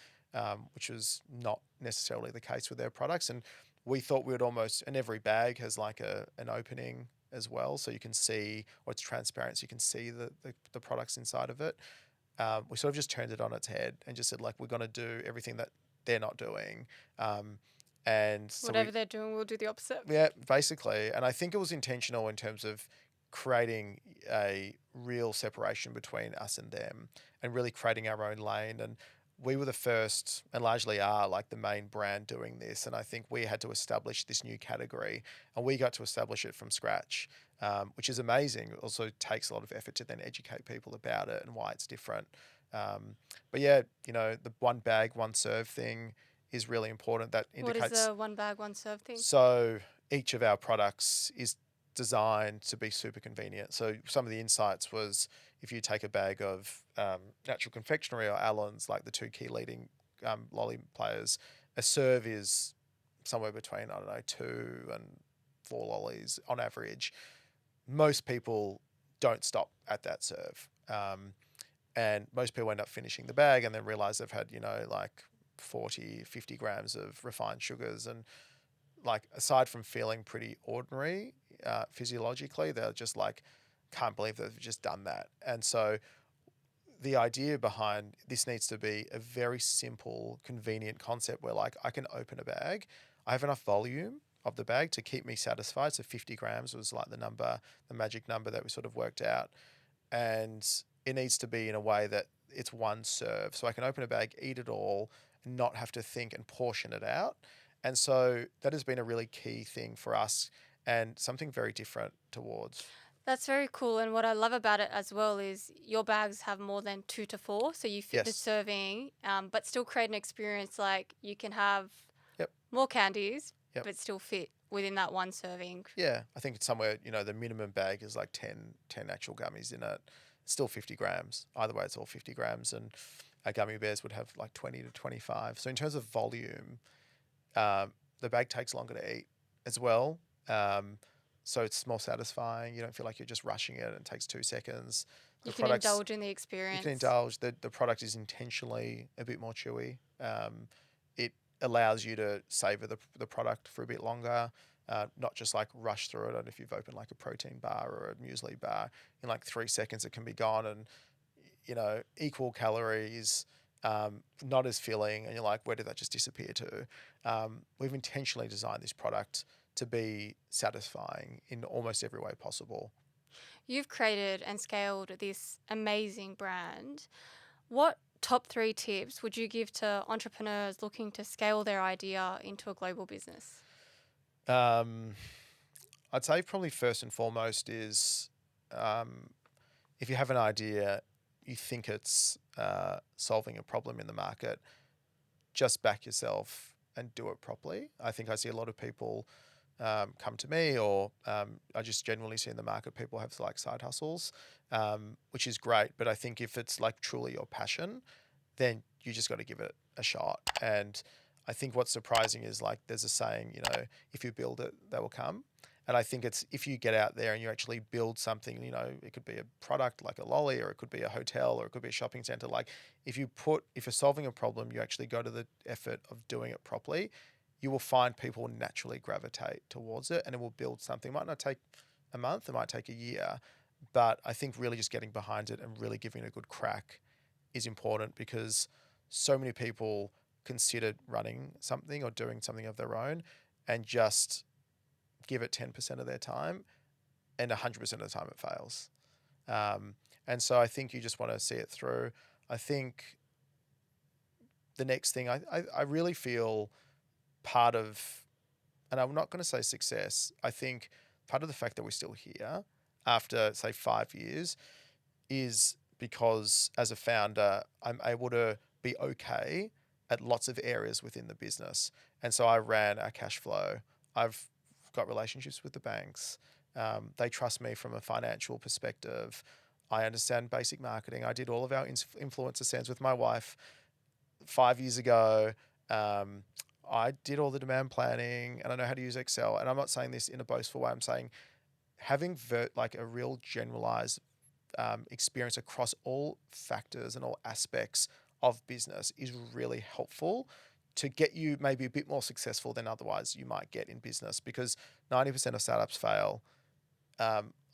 which was not necessarily the case with their products. And we thought we would almost, and every bag has like an opening as well, so you can see, or it's transparent, so you can see the products inside of it. We sort of just turned it on its head and just said like, we're going to do everything that they're not doing. And so Whatever they're doing, we'll do the opposite. yeah, basically. And I think it was intentional in terms of creating a real separation between us and them, and really creating our own lane. And we were the first, and largely are, like the main brand doing this. And I think we had to establish this new category, and we got to establish it from scratch, which is amazing. It also takes a lot of effort to then educate people about it and why it's different. But yeah, the one bag, one serve thing is really important. That indicates. What is the one bag, one serve thing? So each of our products is designed to be super convenient. So some of the insights was, if you take a bag of natural confectionery or Allen's, like the two key leading lolly players, a serve is somewhere between, I don't know, 2 and 4 lollies on average. Most people don't stop at that serve. And most people end up finishing the bag and then realize they've had, like 40, 50 grams of refined sugars. And like, aside from feeling pretty ordinary physiologically, they're just like, can't believe they've just done that. And so the idea behind this needs to be a very simple, convenient concept where like I can open a bag, I have enough volume of the bag to keep me satisfied. So 50 grams was like the magic number that we sort of worked out. And it needs to be in a way that it's one serve. So I can open a bag, eat it all, and not have to think and portion it out. And so that has been a really key thing for us, and something very different towards. That's very cool. And what I love about it as well is your bags have more than 2 to 4. So you fit the Yes. serving, but still create an experience like you can have Yep. more candies, Yep. but still fit within that one serving. Yeah, I think it's somewhere, the minimum bag is like 10 actual gummies in it. It's still 50 grams. Either way, it's all 50 grams. And our gummy bears would have like 20 to 25. So in terms of volume, the bag takes longer to eat as well. So it's more satisfying. You don't feel like you're just rushing it. It takes 2 seconds. You can indulge in the experience. You can indulge. The product is intentionally a bit more chewy. It allows you to savor the product for a bit longer, not just like rush through it. I don't know if you've opened like a protein bar or a muesli bar. In like 3 seconds, it can be gone, and equal calories, not as filling, and you're like, where did that just disappear to? We've intentionally designed this product to be satisfying in almost every way possible. You've created and scaled this amazing brand. What top 3 tips would you give to entrepreneurs looking to scale their idea into a global business? I'd say probably first and foremost is, if you have an idea, you think it's solving a problem in the market, just back yourself and do it properly. I think I see a lot of people come to me, or I just generally see in the market people have like side hustles, which is great. But I think if it's like truly your passion, then you just got to give it a shot. And I think what's surprising is like there's a saying, if you build it, they will come. And I think it's if you get out there and you actually build something, it could be a product like a lolly, or it could be a hotel, or it could be a shopping center. Like if you're solving a problem, you actually go to the effort of doing it properly, you will find people naturally gravitate towards it, and it will build something. It might not take a month, it might take a year, but I think really just getting behind it and really giving it a good crack is important, because so many people considered running something or doing something of their own and just give it 10% of their time, and 100% of the time it fails. And so I think you just want to see it through. I think the next thing, I really feel part of, and I'm not going to say success, I think part of the fact that we're still here after, say, 5 years is because as a founder, I'm able to be okay at lots of areas within the business. And so I ran our cash flow. I've got relationships with the banks. They trust me from a financial perspective. I understand basic marketing. I did all of our influencer sends with my wife 5 years ago. I did all the demand planning, and I know how to use Excel. And I'm not saying this in a boastful way. I'm saying having like a real generalized experience across all factors and all aspects of business is really helpful to get you maybe a bit more successful than otherwise you might get in business, because 90% of startups fail.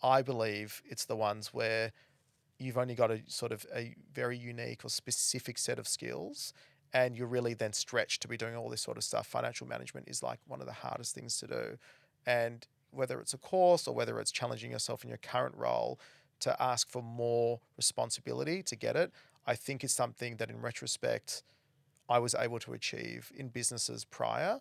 I believe it's the ones where you've only got a sort of a very unique or specific set of skills, and you're really then stretched to be doing all this sort of stuff. Financial management is like one of the hardest things to do. And whether it's a course or whether it's challenging yourself in your current role to ask for more responsibility to get it, I think is something that in retrospect, I was able to achieve in businesses prior.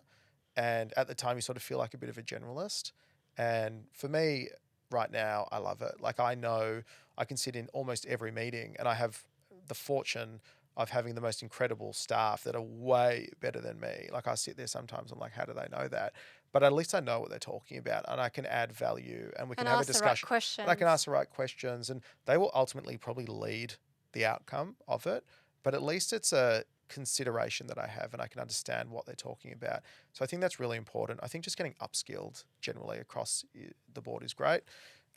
And at the time, you sort of feel like a bit of a generalist. And for me, right now, I love it. Like I know I can sit in almost every meeting, and I have the fortune of having the most incredible staff that are way better than me. Like I sit there sometimes, I'm like, how do they know that? But at least I know what they're talking about, and I can add value, and we can And have a ask the right discussion. And I can questions. ask the right questions, and they will ultimately probably lead the outcome of it. But at least it's a consideration that I have, and I can understand what they're talking about. So I think that's really important. I think just getting upskilled generally across the board is great.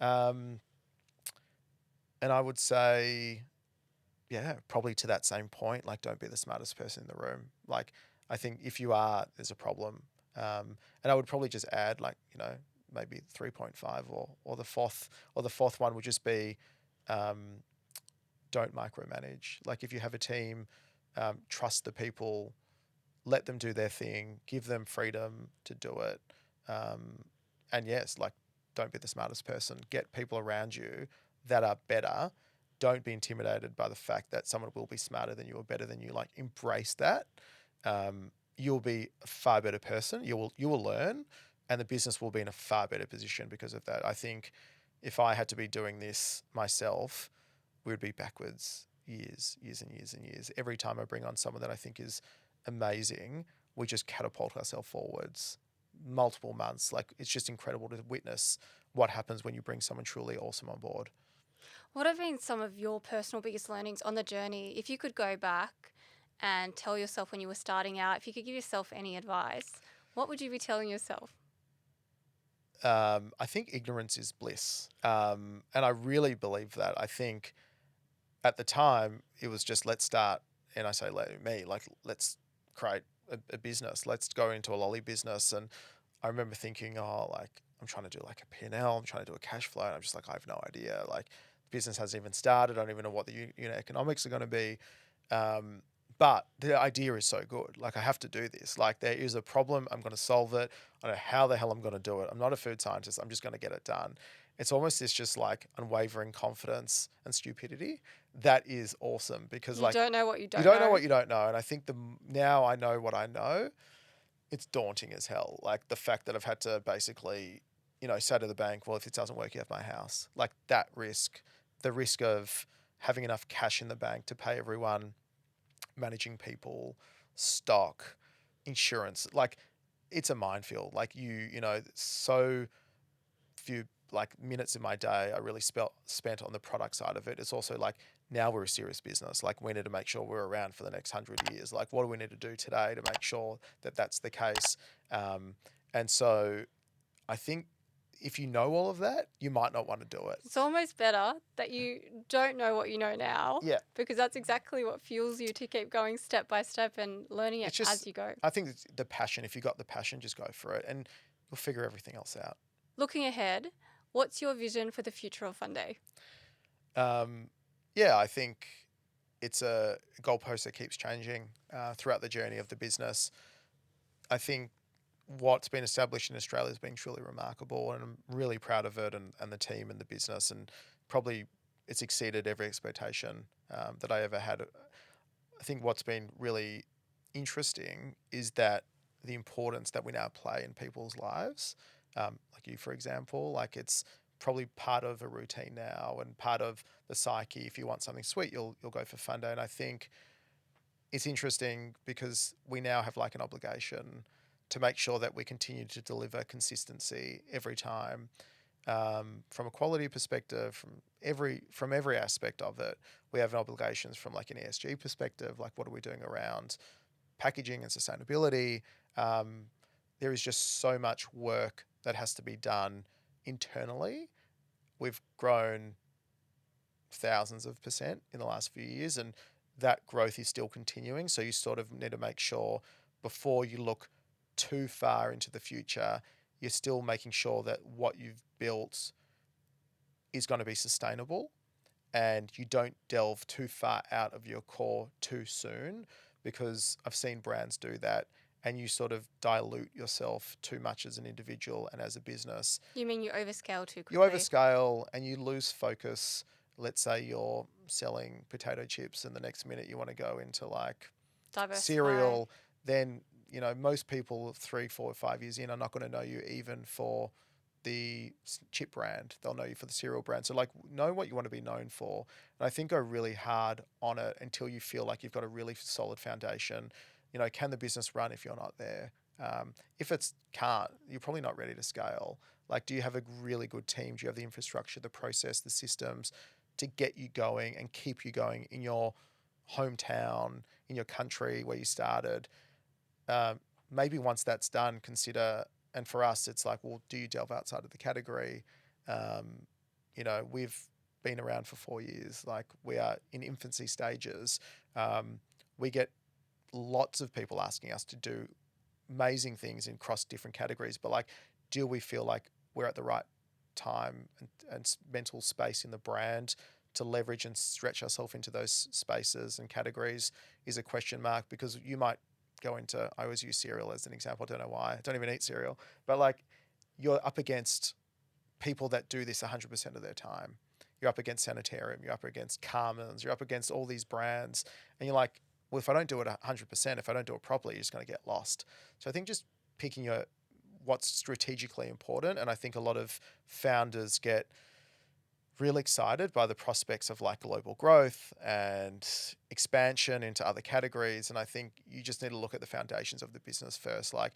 And I would say, yeah, probably to that same point, like don't be the smartest person in the room. Like I think if you are, there's a problem. And I would probably just add like, maybe 3.5, or the fourth one would just be don't micromanage. Like if you have a team, trust the people, let them do their thing, give them freedom to do it. And yes, like don't be the smartest person. Get people around you that are better. Don't be intimidated by the fact that someone will be smarter than you or better than you. Like embrace that. You'll be a far better person. You will learn, and the business will be in a far better position because of that. I think if I had to be doing this myself, we would be backwards years and years and years. Every time I bring on someone that I think is amazing, we just catapult ourselves forwards multiple months. Like it's just incredible to witness what happens when you bring someone truly awesome on board. What have been some of your personal biggest learnings on the journey? If you could go back and tell yourself when you were starting out, if you could give yourself any advice, what would you be telling yourself? I think ignorance is bliss. And I really believe that. I think at the time it was just let's start, and I say let's create a business. Let's go into a lolly business. And I remember thinking, oh, like I'm trying to do like a P&L, I'm trying to do a cash flow, and I'm just like, I have no idea. Like the business hasn't even started. I don't even know what the unit economics are going to be. But the idea is so good. Like I have to do this. Like there is a problem. I'm going to solve it. I don't know how the hell I'm going to do it. I'm not a food scientist. I'm just going to get it done. It's almost this just like unwavering confidence and stupidity. That is awesome because You like don't know what you you don't don't know know. what you don't know. And I think now I know what I know, it's daunting as hell. Like the fact that I've had to basically, say to the bank, well, if it doesn't work, you have my house. Like that risk, the risk of having enough cash in the bank to pay everyone, managing people, stock, insurance. Like, it's a minefield. Like, so few like minutes in my day I really spent on the product side of it. It's also like, now we're a serious business. Like, we need to make sure we're around for the next 100 years. Like, what do we need to do today to make sure that that's the case? And so I think if you know all of that, you might not want to do it. It's almost better that you don't know what you know now, Yeah. because that's exactly what fuels you to keep going step by step and learning it It's just, as you go. I think it's the passion. If you got the passion, just go for it, and you'll figure everything else out. Looking ahead, what's your vision for the future of Funday? Yeah, I think it's a goalpost that keeps changing throughout the journey of the business. I think what's been established in Australia has been truly remarkable, and I'm really proud of it, and the team and the business, and probably it's exceeded every expectation that I ever had. I think what's been really interesting is that the importance that we now play in people's lives, like you, for example, like, it's probably part of a routine now and part of the psyche. If you want something sweet, you'll go for Funday. And I think it's interesting because we now have like an obligation to make sure that we continue to deliver consistency every time, from a quality perspective, from every aspect of it. We have obligations from like an ESG perspective, like what are we doing around packaging and sustainability. There is just so much work that has to be done internally. We've grown thousands of percent in the last few years, and that growth is still continuing. So you sort of need to make sure, before you look too far into the future, you're still making sure that what you've built is going to be sustainable, and you don't delve too far out of your core too soon, because I've seen brands do that, and you sort of dilute yourself too much as an individual and as a business. You mean you overscale too You quickly? overscale and you lose focus. Let's say you're selling potato chips, and the next minute you want to go into like Diversify. cereal. Then, most people 3, 4, 5 years in are not going to know you even for the chip brand. They'll know you for the cereal brand. So, like, know what you want to be known for. And I think go really hard on it until you feel like you've got a really solid foundation. Can the business run if you're not there? If it's can't, you're probably not ready to scale. Like, do you have a really good team? Do you have the infrastructure, the process, the systems to get you going and keep you going in your hometown, in your country where you started? Maybe once that's done, consider, and for us, it's like, well, do you delve outside of the category? We've been around for 4 years. Like, we are in infancy stages. We get lots of people asking us to do amazing things in cross different categories, but like, do we feel like we're at the right time and mental space in the brand to leverage and stretch ourselves into those spaces and categories is a question mark, because you might go into, I always use cereal as an example. I don't know why. I don't even eat cereal, but like, you're up against people that do this 100% of their time. You're up against Sanitarium, you're up against Carmen's, you're up against all these brands, and you're like, well, if I don't do it 100%, if I don't do it properly, you're just going to get lost. So I think just picking what's strategically important, and I think a lot of founders get really excited by the prospects of like global growth and expansion into other categories. And I think you just need to look at the foundations of the business first. Like,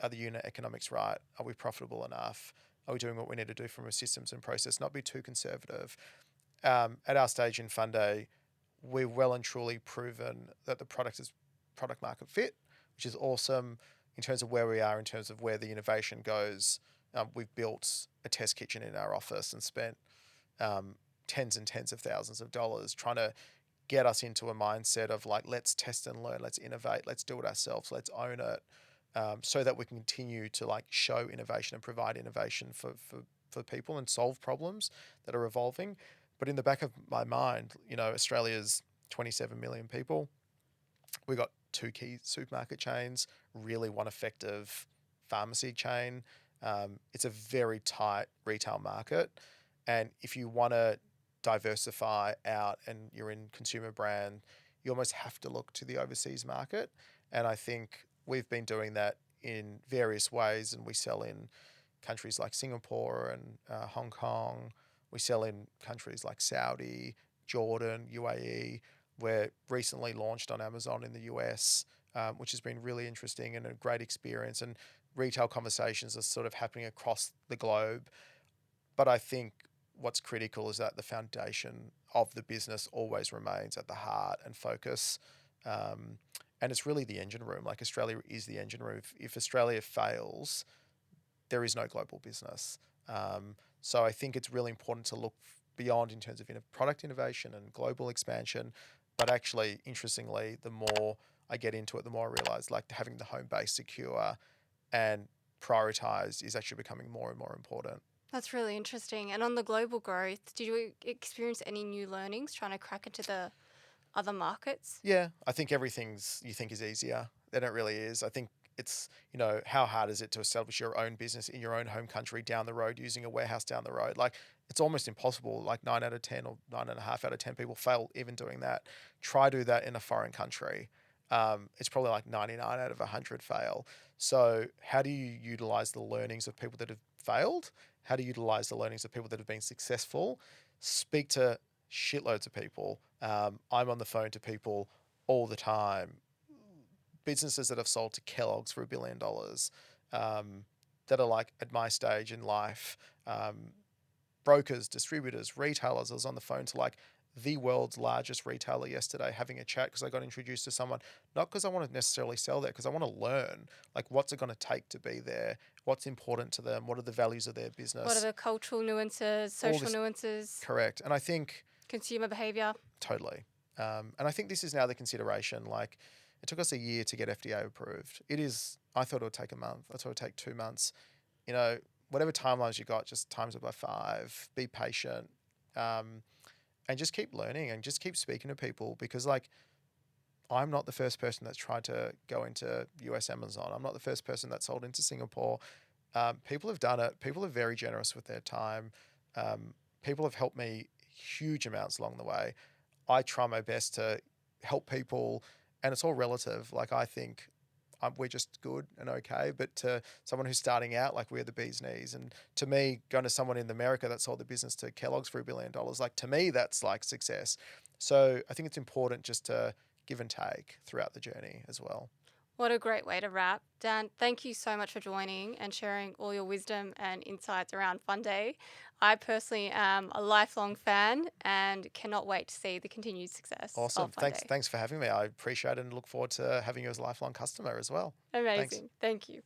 are the unit economics right? Are we profitable enough? Are we doing what we need to do from a systems and process? Not be too conservative. At our stage in Funday, we're well and truly proven that the product is product market fit, which is awesome in terms of where we are, in terms of where the innovation goes. We've built a test kitchen in our office and spent tens and tens of thousands of dollars trying to get us into a mindset of like, let's test and learn, let's innovate, let's do it ourselves, let's own it, so that we can continue to like show innovation and provide innovation for people and solve problems that are evolving. But in the back of my mind, Australia's 27 million people. We got 2 key supermarket chains, really one effective pharmacy chain. It's a very tight retail market. And if you want to diversify out and you're in consumer brand, you almost have to look to the overseas market. And I think we've been doing that in various ways. And we sell in countries like Singapore and Hong Kong. We sell in countries like Saudi, Jordan, UAE. We're recently launched on Amazon in the US, which has been really interesting and a great experience. And retail conversations are sort of happening across the globe. But I think what's critical is that the foundation of the business always remains at the heart and focus. Um, and it's really the engine room. Like Australia is the engine room. If Australia fails, there is no global business. So I think it's really important to look beyond in terms of product innovation and global expansion. But actually, interestingly, the more I get into it, the more I realize like having the home base secure and prioritized is actually becoming more and more important. That's really interesting. And on the global growth, did you experience any new learnings trying to crack into the other markets? Yeah, I think everything's you think is easier than it really is. I think it's, how hard is it to establish your own business in your own home country down the road using a warehouse down the road? Like, it's almost impossible. Like, 9 out of 10 or 9.5 out of 10 people fail even doing that. Try do that in a foreign country. It's probably like 99 out of 100 fail. So, how do you utilize the learnings of people that have failed? How do you utilize the learnings of people that have been successful? Speak to shitloads of people. I'm on the phone to people all the time. Businesses that have sold to Kellogg's for $1 billion, that are like at my stage in life, brokers, distributors, retailers. I was on the phone to like the world's largest retailer yesterday having a chat because I got introduced to someone, not because I want to necessarily sell there, because I want to learn like what's it going to take to be there, what's important to them, what are the values of their What are business, the cultural nuances, all social this. nuances, Correct. And I think consumer behavior? totally. And I think this is now the consideration. Like, it took us a year to get FDA approved. I thought it would take a month. I thought it would take 2 months. Whatever timelines you got, just times it by 5. Be patient, and just keep learning and just keep speaking to people because, like, I'm not the first person that's tried to go into US Amazon. I'm not the first person that sold into Singapore. People have done it. People are very generous with their time. People have helped me huge amounts along the way. I try my best to help people, and it's all relative. Like, I think we're just good and okay, but to someone who's starting out, like, we're the bee's knees. And to me, going to someone in America that sold the business to Kellogg's for $1 billion, like, to me, that's like success. So I think it's important just to give and take throughout the journey as well. What a great way to wrap. Dan, thank you so much for joining and sharing all your wisdom and insights around Funday. I personally am a lifelong fan and cannot wait to see the continued success Awesome. of Thanks. Funday. Thanks for having me. I appreciate it and look forward to having you as a lifelong customer as well. Thanks. Amazing. Thank you.